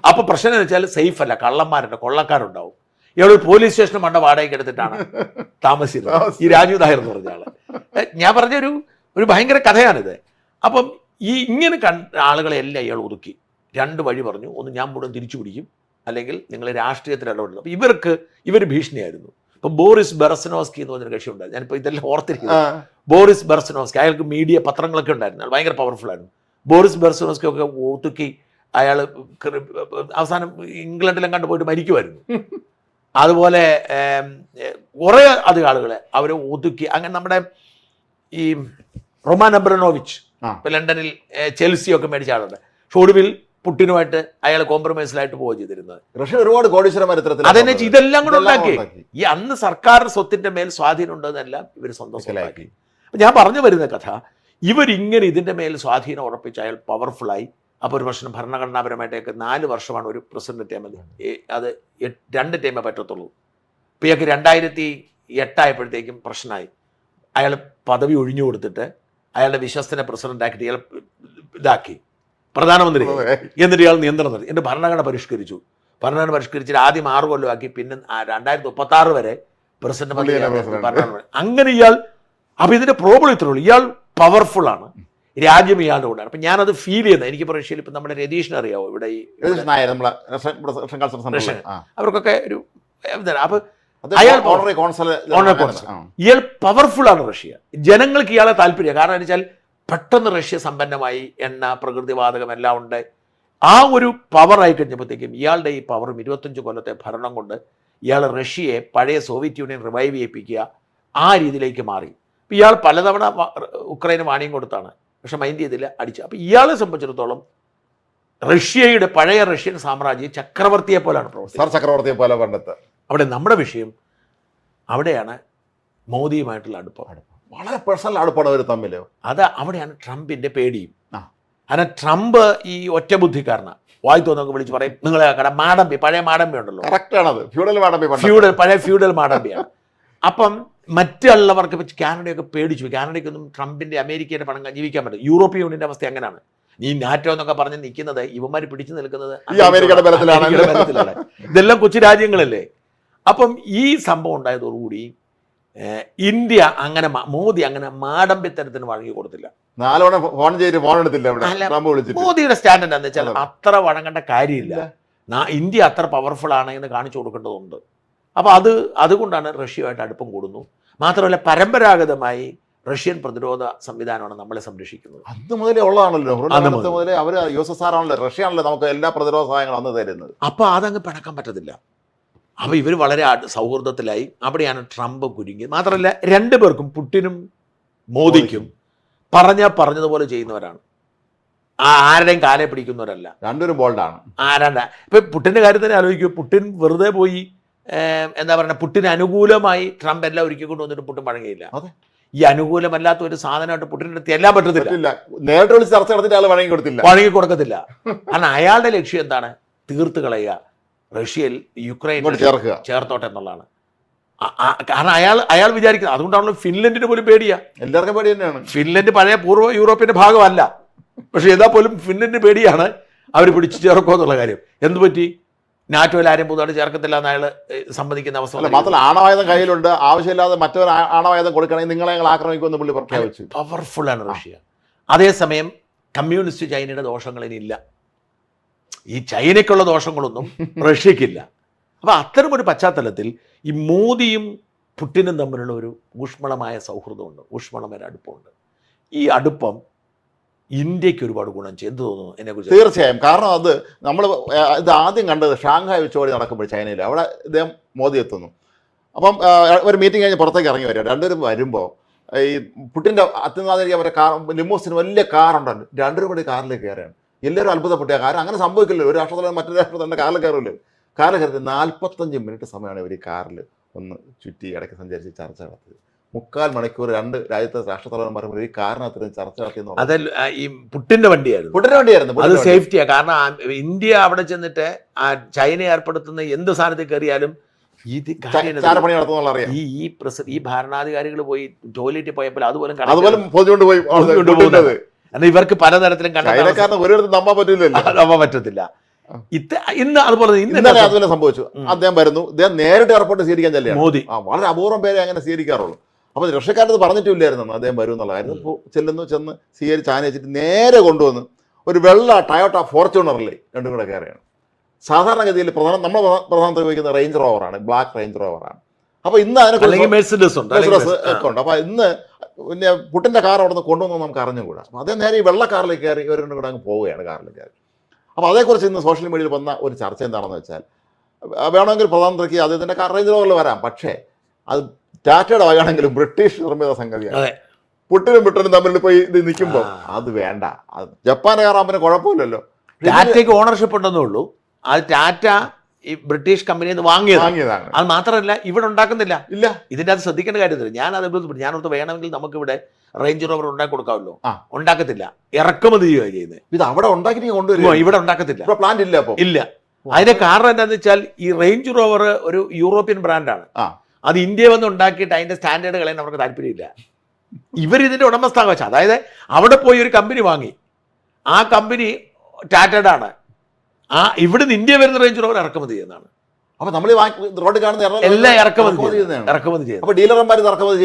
അപ്പോൾ പ്രശ്നം എന്ന് വെച്ചാൽ സേഫ് അല്ല, കള്ളന്മാരുണ്ട്, കൊള്ളക്കാരുണ്ടാവും. ഇയാൾ ഒരു പോലീസ് സ്റ്റേഷൻ മണ്ട വാടകയ്ക്ക് എടുത്തിട്ടാണ് താമസിച്ചിരുന്നത്. ഈ രാജു നായർ എന്ന് പറഞ്ഞ ആൾ. ഞാൻ പറഞ്ഞൊരു ഭയങ്കര കഥയാണിത്. അപ്പം ഇങ്ങനെ ആളുകളെ എല്ലാം ഇയാൾ ഒതുക്കി. 2 വഴി പറഞ്ഞു. ഒന്ന്, ഞാൻ മുഴുവൻ തിരിച്ചു പിടിക്കും, അല്ലെങ്കിൽ നിങ്ങൾ രാഷ്ട്രീയത്തിൽ ഇടപെടുന്നു. അപ്പോൾ ഇവർ ഭീഷണിയായിരുന്നു. ഇപ്പം ബോറിസ് ബെർസനോസ്കി എന്ന് പറഞ്ഞൊരു കക്ഷി ഉണ്ടായിരുന്നു. ഞാനിപ്പോൾ ഇതെല്ലാം ഓർത്തിരിക്കുന്നത്. ബോറിസ് ബെർസനോസ്കി, അയാൾക്ക് മീഡിയ പത്രങ്ങളൊക്കെ ഉണ്ടായിരുന്നു, അയാൾ ഭയങ്കര പവർഫുൾ ആയിരുന്നു. ബോറിസ് ബെർസനോസ്കി ഒക്കെ ഒതുക്കി അയാൾ അവസാനം ഇംഗ്ലണ്ടിലും കണ്ടുപോയിട്ട് മരിക്കുമായിരുന്നു. അതുപോലെ കുറേ അധികം ആളുകളെ അവരെ ഒതുക്കി. അങ്ങനെ നമ്മുടെ ഈ റൊമാൻ അബ്രനോവിച്ച് ലണ്ടനിൽ ചെൽസിയൊക്കെ മേടിച്ച ആളുണ്ട്. പക്ഷെ ഒടുവിൽ പുടിനുമായിട്ട് അയാൾ കോംപ്രമൈസിലായിട്ട് പോവുക ചെയ്തിരുന്നത്. റഷ്യ ഒരുപാട് കോടീശ്വരന്മാർ അതെന്നെ ഇതെല്ലാം കൂടെ ഉണ്ടാക്കി. ഈ അന്ന് സർക്കാർ സ്വത്തിന്റെ മേൽ സ്വാധീനം ഉണ്ടെന്നെല്ലാം ഇവർ സ്വന്തം സ്വന്തമാക്കി. അപ്പം ഞാൻ പറഞ്ഞു വരുന്ന കഥ, ഇവരിങ്ങനെ ഇതിൻ്റെ മേൽ സ്വാധീനം ഉറപ്പിച്ച് അയാൾ പവർഫുള്ളായി. അപ്പോൾ ഒരു പ്രശ്നം ഭരണഘടനാപരമായിട്ടൊക്കെ 4 വർഷമാണ് ഒരു പ്രസിഡന്റ് ടൈം. അത് 2 ടൈമേ പറ്റത്തുള്ളൂ. അപ്പോൾ ഇയാൾക്ക് 2008 ആയപ്പോഴത്തേക്കും പ്രശ്നമായി. അയാൾ പദവി ഒഴിഞ്ഞു കൊടുത്തിട്ട് അയാളുടെ വിശ്വസ്തനെ പ്രസിഡന്റ് ആക്കിയിട്ട് ഇയാൾ ഇതാക്കി പ്രധാനമന്ത്രി. എന്നിട്ട് ഇയാൾ നിയന്ത്രണം നടത്തി. എൻ്റെ ഭരണഘടന പരിഷ്കരിച്ചു. ഭരണഘടന പരിഷ്കരിച്ചിട്ട് ആദ്യം 6 കൊല്ലമാക്കി, പിന്നെ 2036 വരെ പ്രസിഡന്റ് ഭരണഘടന. അങ്ങനെ ഇയാൾ, അപ്പോൾ ഇതിൻ്റെ പ്രോബ്ലം ഇത്രേ ഉള്ളൂ, ഇയാൾ പവർഫുള്ളാണ്, രാജ്യം ഇയാളുടെ കൂടെയാണ്. അപ്പം ഞാനത് ഫീൽ ചെയ്യുന്നത്. എനിക്കിപ്പോൾ റഷ്യയിൽ ഇപ്പം നമ്മുടെ രതീഷിനെ അറിയാവോ, ഇവിടെ ഈ അവർക്കൊക്കെ ഒരു അപ്പോൾ ഇയാൾ പവർഫുൾ ആണ് റഷ്യ. ജനങ്ങൾക്ക് ഇയാളെ താല്പര്യം. കാരണം എന്ന് വെച്ചാൽ പെട്ടെന്ന് റഷ്യ സമ്പന്നമായി, എണ്ണ, പ്രകൃതിവാതകം എല്ലാം ഉണ്ട്. ആ ഒരു പവറായി കഴിഞ്ഞപ്പോഴത്തേക്കും ഇയാളുടെ ഈ പവറും 25 കൊല്ലത്തെ ഭരണം കൊണ്ട് ഇയാൾ റഷ്യയെ പഴയ സോവിയറ്റ് യൂണിയൻ റിവൈവ് ചെയ്യിപ്പിക്കുക, ആ രീതിയിലേക്ക് മാറി. അപ്പോൾ ഇയാൾ പലതവണ ഉക്രൈന് വാണിയും കൊടുത്താണ്, പക്ഷെ മൈൻഡ് ചെയ്തില്ല, അടിച്ചു. അപ്പോൾ ഇയാളെ സംബന്ധിച്ചിടത്തോളം റഷ്യയുടെ പഴയ റഷ്യൻ സാമ്രാജ്യം ചക്രവർത്തിയെ പോലാണ് പ്രവർത്തിച്ചത്. സർ ചക്രവർത്തിയെ പോലെ പണ്ടത്തെ. അവിടെ നമ്മുടെ വിഷയം അവിടെയാണ് മോദിയുമായിട്ടുള്ള അടുപ്പം. വളരെ പേഴ്സണൽ അടുപ്പാണ് അവർ തമ്മിൽ. അത് അവിടെയാണ് ട്രംപിന്റെ പേടിയും. കാരണം ട്രംപ് ഈ ഒറ്റ ബുദ്ധിക്കാരനാണ്. വായി തോന്നൊക്കെ വിളിച്ച് പറയും നിങ്ങളെ മാടമ്പി, പഴയ മാടമ്പി ഉണ്ടല്ലോ, കറക്റ്റാണത്, ഫ്യൂഡൽ മാടമ്പി, പഴയ ഫ്യൂഡൽ മാടമ്പിയാണ്. അപ്പം മറ്റുള്ളവർക്ക് കാനഡയൊക്കെ പേടിച്ചു. കാനഡയ്ക്കൊന്നും ട്രംപിന്റെ അമേരിക്കയുടെ പണം ജീവിക്കാൻ പറ്റും. യൂറോപ്യൻ യൂണിയന്റെ അവസ്ഥ അങ്ങനെയാണ്. ഈ നാറ്റോ എന്നൊക്കെ പറഞ്ഞ് നിൽക്കുന്നത് ഇവന്മാർ പിടിച്ചു നിൽക്കുന്നത് അമേരിക്കയുടെ ബലത്തിലാണ്. ഇതെല്ലാം കൊച്ചു രാജ്യങ്ങളല്ലേ. അപ്പം ഈ സംഭവം ഉണ്ടായതോടുകൂടി ഇന്ത്യ അങ്ങനെ മോദി അങ്ങനെ മാടമ്പിത്തരത്തിന് വഴങ്ങി കൊടുത്തില്ല. മോദിയുടെ സ്റ്റാൻഡ് എന്താണെന്ന് വെച്ചാൽ അത്ര വഴങ്ങേണ്ട കാര്യമില്ല. ഇന്ത്യ അത്ര പവർഫുൾ ആണ് എന്ന് കാണിച്ചു കൊടുക്കേണ്ടതുണ്ട്. അപ്പോൾ അതുകൊണ്ടാണ് റഷ്യയുമായിട്ട് അടുപ്പം കൂടുന്നു. മാത്രമല്ല പരമ്പരാഗതമായി റഷ്യൻ പ്രതിരോധ സംവിധാനമാണ് നമ്മളെ സംരക്ഷിക്കുന്നത്. അന്ന് മുതലേ ഉള്ളതാണല്ലോ. മുതലേ അവർ USSR ആണല്ലോ, റഷ്യ ആണല്ലോ നമുക്ക് എല്ലാ പ്രതിരോധ സഹായങ്ങളും അന്ന് തരുന്നത്. അപ്പോൾ അതങ്ങ് പിണക്കാൻ പറ്റത്തില്ല. അപ്പോൾ ഇവർ വളരെ സൗഹൃദത്തിലായി. അവിടെയാണ് ട്രംപ് കുരുങ്ങിയത്. മാത്രമല്ല രണ്ടുപേർക്കും, പുടിനും മോദിക്കും പറഞ്ഞതുപോലെ ചെയ്യുന്നവരാണ്. ആരുടെയും കാലെ പിടിക്കുന്നവരല്ല. രണ്ടുപേരും ബോൾഡാണ്. ആരാണ്ട ഇപ്പം പുടിൻ്റെ കാര്യം തന്നെ ആലോചിക്കൂ. പുടിൻ വെറുതെ പോയി എന്താ പറയുക, പുടിന് അനുകൂലമായി ട്രംപ് എല്ലാം ഒരുക്കി കൊണ്ടുവന്നിട്ട് പുടിൻ വഴങ്ങിയില്ല. ഈ അനുകൂലമല്ലാത്ത ഒരു സാധനമായിട്ട് പുടിൻ്റെ അടുത്ത് എല്ലാം പറ്റത്തില്ല. നേരിട്ട് വിളിച്ച് ചർച്ച നടത്തിയിട്ട് ആൾ വഴങ്ങി കൊടുക്കത്തില്ല. കാരണം അയാളുടെ ലക്ഷ്യം എന്താണ്? തീർത്ത് കളയുക, റഷ്യയിൽ യുക്രൈൻ ചേർത്തോട്ടെ എന്നുള്ളതാണ്. കാരണം അയാൾ വിചാരിക്കുന്നത്. അതുകൊണ്ടാണല്ലോ ഫിൻലൻഡിന് പോലും പേടിയാ. എല്ലാവർക്കും പേടി തന്നെയാണ്. ഫിൻലൻഡ് പഴയ പൂർവ്വ യൂറോപ്പിന്റെ ഭാഗമല്ല. പക്ഷെ എന്നാൽ പോലും ഫിൻലൻഡിന് പേടിയാണ് അവർ പിടിച്ചു ചേർക്കുക എന്നുള്ള കാര്യം. എന്ത് പറ്റി? നാറ്റോയിൽ ആരും പുതുതായിട്ട് ചേർക്കത്തില്ല എന്ന് അയാൾ സമ്മതിക്കുന്ന അവസ്ഥ. മാത്രമല്ല ആണവായുധം കയ്യിലുണ്ട്, ആവശ്യമില്ലാതെ മറ്റൊരു ആണവായുധം കൊടുക്കണമെങ്കിൽ നിങ്ങളെ ഞങ്ങൾ ആക്രമിക്കുമെന്ന് പുള്ളി പ്രഖ്യാപിച്ചു. പവർഫുള്ളാണ് റഷ്യ. അതേസമയം കമ്മ്യൂണിസ്റ്റ് ചൈനയുടെ ദോഷങ്ങൾ ഇനിയില്ല. ഈ ചൈനയ്ക്കുള്ള ദോഷങ്ങളൊന്നും റഷ്യക്കില്ല. അപ്പോൾ അത്തരമൊരു പശ്ചാത്തലത്തിൽ ഈ മോദിയും പുടിനും തമ്മിലുള്ള ഒരു ഊഷ്മളമായ സൗഹൃദമുണ്ട്, ഊഷ്മളമായ അടുപ്പമുണ്ട്. ഈ അടുപ്പം ഇന്ത്യക്ക് ഒരുപാട് ഗുണം ചെയ്തു. എന്ത് തോന്നുന്നു എന്നെക്കുറിച്ച്? തീർച്ചയായും. കാരണം നമ്മൾ ഇത് ആദ്യം കണ്ടത് ഷാങ്ഹായ് ഉച്ചകോടി നടക്കുമ്പോൾ ചൈനയിൽ, അവിടെ ഇദ്ദേഹം മോദി എത്തുന്നു. അപ്പം ഒരു മീറ്റിംഗ് കഴിഞ്ഞ് പുറത്തേക്ക് ഇറങ്ങി വരിക. രണ്ടുപേരും വരുമ്പോൾ ഈ പുടിൻ്റെ അത്യുനാഥനിക്ക് അവരുടെ കാർ, ലിമോസിന് വലിയ കാറുണ്ടല്ലോ, രണ്ടുപേരും കൂടി കാറിലേക്ക് കയറുകയാണ്. എല്ലാവരും അത്ഭുതപ്പെട്ട കാര്യം. അങ്ങനെ സംഭവിക്കില്ല. ഒരു രാഷ്ട്രത്തിലും മറ്റൊരു രാഷ്ട്രത്തിൻ്റെ കാറിൽ കയറില്ല. കാറിൽ കയറി 45 മിനിറ്റ് സമയമാണ് ഇവർ ഈ കാറിൽ ഒന്ന് ചുറ്റി ഇടയ്ക്ക് സഞ്ചരിച്ച് ചർച്ച നടത്തിയത്. 3/4 മണിക്കൂർ രണ്ട് രാജ്യത്തെ രാഷ്ട്രത്തലവന്മാർ ഈ കാറിനകത്ത് ചർച്ച നടത്തിയെന്ന്. അത് ഈ പുടിൻ്റെ വണ്ടിയായിരുന്നു. അത് സേഫ്റ്റിയാണ്. കാരണം ഇന്ത്യ അവിടെ ചെന്നിട്ട് ചൈന ഏർപ്പെടുത്തുന്ന എന്ത് സാധനത്തിൽ കയറിയാലും ഈ ഭരണാധികാരികൾ പോയി ടോയ്ലറ്റിൽ പോയപ്പോൾ അതുപോലും ഇവർക്ക് പലതരത്തിലും നമ്പാൻ പറ്റത്തില്ല. ഇന്ന് അതുപോലെ അതുപോലെ സംഭവിച്ചു. അദ്ദേഹം വരുന്നു, അദ്ദേഹം നേരിട്ട് എയർപോർട്ട് സ്വീകരിക്കാൻ ചെല്ലുകയാണ് മോദി. വളരെ അപൂർവം പേരെ അങ്ങനെ സ്വീകരിക്കാറുള്ളൂ. അപ്പോൾ റഷ്യക്കാരത് പറഞ്ഞിട്ടില്ലായിരുന്നു അദ്ദേഹം വരും എന്നുള്ള കാര്യം. ചെന്ന് സ്വീകരിച്ച് ആനയിച്ചിട്ട് നേരെ കൊണ്ടുവന്ന് ഒരു വെള്ള ടയോട്ട ഫോർച്യൂണറിൽ രണ്ടും കൂടെ കയറിയാണ്. സാധാരണഗതിയിൽ നമ്മൾ പ്രധാനത്തിൽ ഉപയോഗിക്കുന്ന റേഞ്ച് റോവറാണ്, ബ്ലാക്ക് റേഞ്ച് റോവറാണ്. അപ്പോൾ ഇന്ന് അതിനെക്കുറിച്ച് മെഴ്സിഡസ് ഒക്കെ ഉണ്ട്. അപ്പോൾ ഇന്ന് പിന്നെ പുടിൻ്റെ കാർ അവിടെ നിന്ന് കൊണ്ടുവന്ന് നമുക്ക് അറിഞ്ഞുകൂടാ. അപ്പോൾ അതേ നേരെ ഈ വെള്ള കാറിലേക്ക് കയറി ഇവർ രണ്ടും കൂടെ അങ്ങ് പോവുകയാണ് കാറിൽ കയറി. അപ്പോൾ അതേക്കുറിച്ച് ഇന്ന് സോഷ്യൽ മീഡിയയിൽ വന്ന ഒരു ചർച്ച എന്താണെന്ന് വെച്ചാൽ, വേണമെങ്കിൽ പ്രധാനമന്ത്രിക്ക് അദ്ദേഹത്തിൻ്റെ കാർ റേഞ്ച് റോവറിൽ വരാം, പക്ഷേ അത് ടാറ്റയുടെ വകയാണെങ്കിലും ബ്രിട്ടീഷ് നിർമ്മിത സംഗതിയാണ്. പുടിനും തമ്മിൽ പോയി ഇത് നിൽക്കുമ്പോൾ അത് വേണ്ട. ജപ്പാൻ്റെ കാറാകുമ്പോൾ കുഴപ്പമില്ലല്ലോ. ടാറ്റയ്ക്ക് ഓണർഷിപ്പ് ഉണ്ടെന്നേ ഉള്ളൂ. അത് ടാറ്റ ഈ ബ്രിട്ടീഷ് കമ്പനിയിൽ നിന്ന് വാങ്ങിയതാണ്. അത് മാത്രമല്ല ഇവിടെ ഉണ്ടാക്കുന്നില്ല. ഇല്ല, ഇതിൻ്റെ അത് ശ്രദ്ധിക്കേണ്ട കാര്യത്തില്ല. ഞാനോർത്ത് വേണമെങ്കിൽ നമുക്കിവിടെ റേഞ്ച് റോവർ ഉണ്ടാക്കി കൊടുക്കാമല്ലോ. ഉണ്ടാക്കത്തില്ല, ഇറക്കുമതി ചെയ്യുന്നത്. ഇത് അവിടെ ഉണ്ടാക്കി കൊണ്ടുവരും, ഇവിടെ ഉണ്ടാക്കത്തില്ല. പ്ലാന്റ് ഇല്ല. അപ്പോൾ ഇല്ല. അതിന്റെ കാരണം എന്താണെന്ന് വെച്ചാൽ ഈ റേഞ്ച് റോവർ ഒരു യൂറോപ്യൻ ബ്രാൻഡാണ്. അത് ഇന്ത്യ വന്ന് ഉണ്ടാക്കിയിട്ട് അതിന്റെ സ്റ്റാൻഡേർഡ് കളയാൻ അവർക്ക് താല്പര്യമില്ല. ഇവരിതിന്റെ ഉടമസ്ഥാവകാശം, അതായത് അവിടെ പോയി ഒരു കമ്പനി വാങ്ങി, ആ കമ്പനി ടാറ്റയുടെ ആണ്. ഇവിടുന്ന് ഇന്ത്യ വരുന്ന റേഞ്ച് റോവർ ഇറക്കുമതി ചെയ്യുന്നതാണ്. അപ്പൊ നമ്മൾ റോഡ് കാണുന്ന എല്ലാം ഇറക്കുമതി ചെയ്യുന്നത് ഡീലർമാർ ഇറക്കുമതി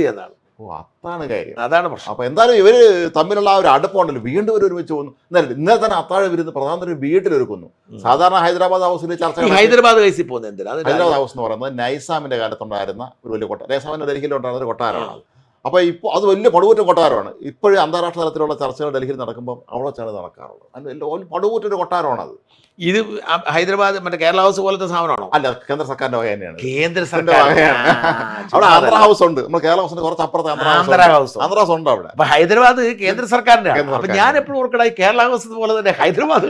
ചെയ്യുന്നതാണ്. അതാണ് കാര്യം. അതാണ് പ്രശ്നം. അപ്പൊ എന്തായാലും ഇവര് തമ്മിലുള്ള ആ ഒരു അടുപ്പമുണ്ടല്ലോ, വീണ്ടും ഒരു ഒരുമിച്ച് പോകുന്നു. ഇന്നലെ തന്നെ അത്താഴം വരുന്ന പ്രധാനമന്ത്രി വീട്ടിലൊരുക്കുന്നു. സാധാരണ ഹൈദരാബാദ് ഹൗസിൽ ചർച്ച, ഹൈദരാബാദ് കേസിൽ പോകുന്നത് ഹൈദരാബാദ് ഹൗസ് എന്ന് പറയുന്നത് നൈസാമിന്റെ കാലത്തുണ്ടായിരുന്ന ഒരു വലിയ കൊട്ടാരം. നൈസാമിന്റെ ഡൽഹിയിലുണ്ടായിരുന്ന ഒരു കൊട്ടാരമാണ്. അപ്പോൾ ഇപ്പോൾ അത് വലിയ പടുകൂറ്റ കൊട്ടാരമാണ്. ഇപ്പോഴും അന്താരാഷ്ട്ര തലത്തിലുള്ള ചർച്ചകൾ ഡൽഹിയിൽ നടക്കുമ്പോൾ അവിടെ വെച്ചാണ് നടക്കാറുള്ളത്. അതിൽ പടുകൂറ്റൊരു കൊട്ടാരമാണത്. ഇത് ഹൈദരാബാദ് മറ്റേ കേരള ഹൗസ് പോലത്തെ സാധനമാണോ? അല്ല, കേന്ദ്ര സർക്കാരിന്റെ വക തന്നെയാണ്. കേന്ദ്ര സർക്കാർ അവിടെ ആന്ധ്ര ഹൗസ് ഉണ്ട്. നമ്മൾ കേരള ഹൗസിന്റെ കുറച്ച് അപ്പുറത്ത് ആന്ധ്ര ഹൗസ് ഉണ്ട് അവിടെ. അപ്പൊ ഹൈദരാബാദ് കേന്ദ്ര സർക്കാരിന്റെ. അപ്പൊ ഞാൻ എപ്പോഴും ഓർക്കടായി കേരള ഹൗസ് പോലെ തന്നെ ഹൈദരാബാദ്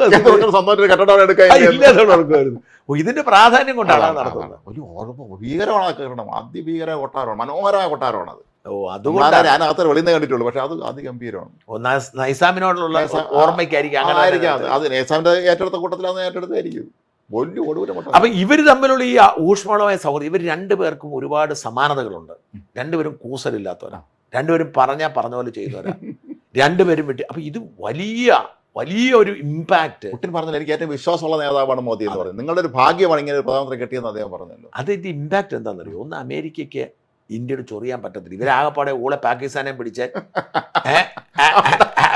സ്വന്തമായിട്ട് കെട്ടിടം എടുക്കാൻ ഓർക്കുമായിരുന്നു. ഇതിന്റെ പ്രാധാന്യം കൊണ്ടാണ് നടത്തുന്നത്. ഒരു ഭീകരമാണ് കേരളം. അതിഭീകര കൊട്ടാരമാണ്, മനോഹരമായ കൊട്ടാരമാണ് അത്. അതുകൊണ്ട് ഞാൻ അകത്ത് വെളിയിൽ നിന്ന് കണ്ടിട്ടുള്ളൂ. പക്ഷെ അത് അതിഗംഭീരമാണ്. നൈസാമിനോടുള്ള ഓർമ്മയ്ക്കായിരിക്കും അങ്ങനെ. അത് നൈസാമിന്റെ ഏറ്റെടുത്ത കൂട്ടത്തിലാണ് ഏറ്റെടുത്തായിരിക്കും. അപ്പൊ ഇവർ തമ്മിലുള്ള ഈ ഊഷ്മളമായ സൗഹൃദം, ഇവർ രണ്ടുപേർക്കും ഒരുപാട് സമാനതകളുണ്ട്. രണ്ടുപേരും കൂസലില്ലാത്തവരാണ്, രണ്ടുപേരും പറഞ്ഞ പോലെ ചെയ്തവരാണ്, രണ്ടുപേരും വിട്ട്. അപ്പൊ ഇത് വലിയ ഒരു ഇമ്പാക്ട്. പുടിൻ പറഞ്ഞാൽ എനിക്ക് ഏറ്റവും വിശ്വാസമുള്ള നേതാവാണ് മോദി എന്ന് പറയുന്നത്. നിങ്ങളുടെ ഒരു ഭാഗ്യമാണ് ഇങ്ങനെ ഒരു പ്രധാനമന്ത്രി കിട്ടിയെന്ന് അദ്ദേഹം പറഞ്ഞല്ലോ. അതിന്റെ ഇമ്പാക്ട് എന്താണെന്നറിയോ? ഒന്ന്, അമേരിക്കയ്ക്ക് ഇന്ത്യയോട് ചൊറിയാൻ പറ്റത്തില്ല. ഇവരാകപ്പാടെ ഊളെ പാകിസ്ഥാനെ പിടിച്ച്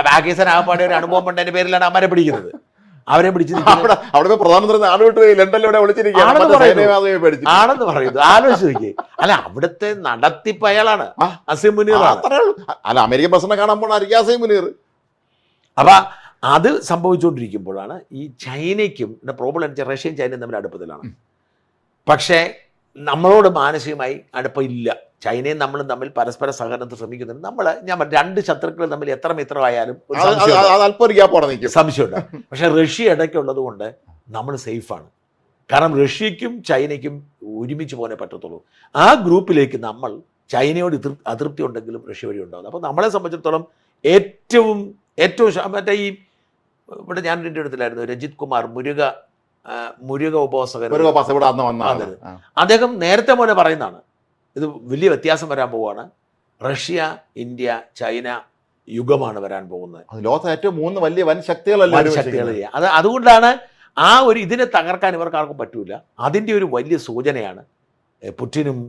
പാകിസ്ഥാൻ ആകപ്പാടെ ഒരു അനുഭവം കൊണ്ടതിന്റെ പേരിലാണ് അമ്മരെ പിടിക്കുന്നത്. അവരെ പിടിച്ച് അവിടെ പ്രധാനമന്ത്രി ആണെന്ന് പറയുന്നു. ആലോചിച്ച് നോക്കിയേ. അല്ല, അവിടുത്തെ നടത്തിപ്പ് അയാളാണ്, അസീം മുനീർ. അല്ല, അമേരിക്കൻ പ്രസിഡന്റ് കാണാൻ പോണ അസീം മുനീർ. അപ്പൊ അത് സംഭവിച്ചുകൊണ്ടിരിക്കുമ്പോഴാണ് ഈ ചൈനയ്ക്കും പ്രോബ്ലം എന്ന് വെച്ചാൽ റഷ്യയും ചൈനയും തമ്മിൽ അടുപ്പത്തിലാണ്. പക്ഷേ നമ്മളോട് മാനസികമായി അടുപ്പമില്ല. ചൈനയും നമ്മളും തമ്മിൽ പരസ്പര സഹകരണത്തിൽ ശ്രമിക്കുന്നുണ്ട്. ഞാൻ രണ്ട് ശത്രുക്കൾ തമ്മിൽ എത്ര മിത്രമായാലും സംശയമുണ്ട്. പക്ഷെ റഷ്യ ഇടയ്ക്കുള്ളത് കൊണ്ട് നമ്മൾ സേഫാണ്. കാരണം റഷ്യക്കും ചൈനയ്ക്കും ഒരുമിച്ച് പോകാനേ പറ്റത്തുള്ളൂ. ആ ഗ്രൂപ്പിലേക്ക് നമ്മൾ ചൈനയോട് അതൃപ്തി ഉണ്ടെങ്കിലും റഷ്യ വഴി ഉണ്ടാകുന്നത്. അപ്പോൾ നമ്മളെ സംബന്ധിച്ചിടത്തോളം ഏറ്റവും മറ്റേ ഈ ഇവിടെ ഞാൻ എൻ്റെ അടുത്തിലായിരുന്നു രജിത് കുമാർ, മുരുക ഉപാസകൻ. അദ്ദേഹം നേരത്തെ പോലെ പറയുന്നതാണ്, ഇത് വലിയ വ്യത്യാസം വരാൻ പോവുകയാണ്. റഷ്യ, ഇന്ത്യ, ചൈന യുഗമാണ് വരാൻ പോകുന്നത്. ലോകത്തെ ഏറ്റവും 3 വലിയ വൻ ശക്തികൾ. അതുകൊണ്ടാണ് ആ ഒരു ഇതിനെ തകർക്കാൻ ഇവർക്കാർക്കും പറ്റൂല. അതിൻ്റെ ഒരു വലിയ സൂചനയാണ് പുടിനും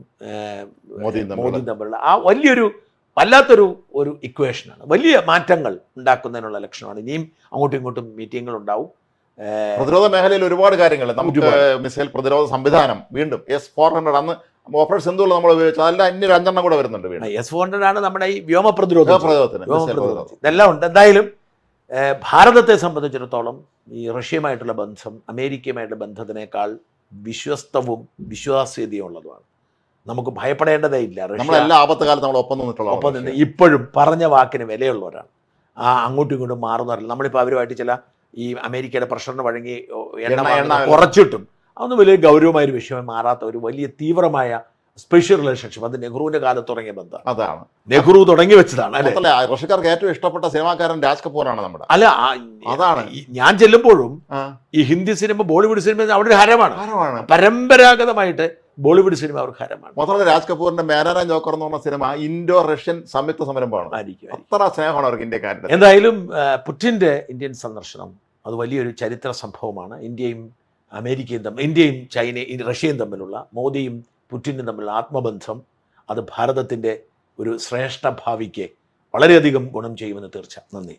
മോദിയും തമ്മിലുള്ള ആ വല്ലാത്തൊരു ഇക്വേഷനാണ്. വലിയ മാറ്റങ്ങൾ ഉണ്ടാക്കുന്നതിനുള്ള ലക്ഷണമാണ്. ഇനിയും അങ്ങോട്ടും ഇങ്ങോട്ടും മീറ്റിങ്ങുകൾ ഉണ്ടാവും. പ്രതിരോധ മേഖലയിൽ ഒരുപാട് കാര്യങ്ങൾ. നമുക്ക് മിസൈൽ പ്രതിരോധ സംവിധാനം വീണ്ടും S-400 അന്ന് ഓപ്പറേഷൻ സിന്ധുവിൽ നമ്മൾ ഉപയോഗിച്ചത്, അല്ല ഇനി 5 കൂടെ വരുന്നുണ്ട്. S-400 ആണ് നമ്മുടെ ഈ വ്യോമ പ്രതിരോധത്തിന്. ഇതെല്ലാം ഉണ്ട്. എന്തായാലും ഭാരതത്തെ സംബന്ധിച്ചിടത്തോളം ഈ റഷ്യയുമായിട്ടുള്ള ബന്ധം അമേരിക്കയുമായിട്ടുള്ള ബന്ധത്തിനേക്കാൾ വിശ്വസ്തവും വിശ്വാസ്യതയും ഉള്ളതുമാണ്. നമുക്ക് ഭയപ്പെടേണ്ടതേ ഇല്ല. എല്ലാ ആപത്തുകാലത്ത് നമ്മൾ ഒപ്പം നിന്ന് ഇപ്പോഴും പറഞ്ഞ വാക്കിന് വിലയുള്ളവരാണ്. അങ്ങോട്ടും ഇങ്ങോട്ടും മാറുന്നവരല്ല. നമ്മളിപ്പോൾ അവരുമായിട്ട് ചില ഈ അമേരിക്കയുടെ പ്രഷറിന് വഴങ്ങി എണ്ണ കുറച്ചിട്ടും അതൊന്നും വലിയ ഗൗരവമായൊരു വിഷയമായി മാറാത്ത ഒരു വലിയ തീവ്രമായ സ്പെഷ്യൽ റിലേഷൻഷിപ്പ്. അത് നെഹ്റുവിന്റെ കാലത്ത് തുടങ്ങിയ ബന്ധം. അതാണ് നെഹ്റു തുടങ്ങി വെച്ചതാണ്. അല്ലെ, റഷ്യക്കാർക്ക് ഏറ്റവും ഇഷ്ടപ്പെട്ട സിനിമാക്കാരൻ രാജ് കപൂറാണ് നമ്മുടെ. അല്ല, അതാണ് ഞാൻ ചെല്ലുമ്പോഴും ഈ ഹിന്ദി സിനിമ, ബോളിവുഡ് സിനിമ അവിടെ ഒരു ഹരമാണ്. പരമ്പരാഗതമായിട്ട് ബോളിവുഡ് സിനിമ അവർക്ക് ഹരമാണ്. മാത്രമല്ല രാജ് കപൂറിന്റെ മേരാ ജോക്കർ എന്ന് പറഞ്ഞ സിനിമ ഇൻഡോ റഷ്യൻ സംയുക്ത സംരംഭമാണ്. അത്ര സ്നേഹമാണ് അവർക്ക് ഇന്ത്യക്കാരുടെ. എന്തായാലും പുടിന്റെ ഇന്ത്യൻ സന്ദർശനം അത് വലിയൊരു ചരിത്ര സംഭവമാണ്. ഇന്ത്യയും ചൈനയും റഷ്യയും തമ്മിലുള്ള, മോദിയും പുടിനും തമ്മിലുള്ള ആത്മബന്ധം അത് ഭാരതത്തിൻ്റെ ഒരു ശ്രേഷ്ഠ ഭാവിക്ക് വളരെയധികം ഗുണം ചെയ്യുമെന്ന് തീർച്ച. നന്ദി.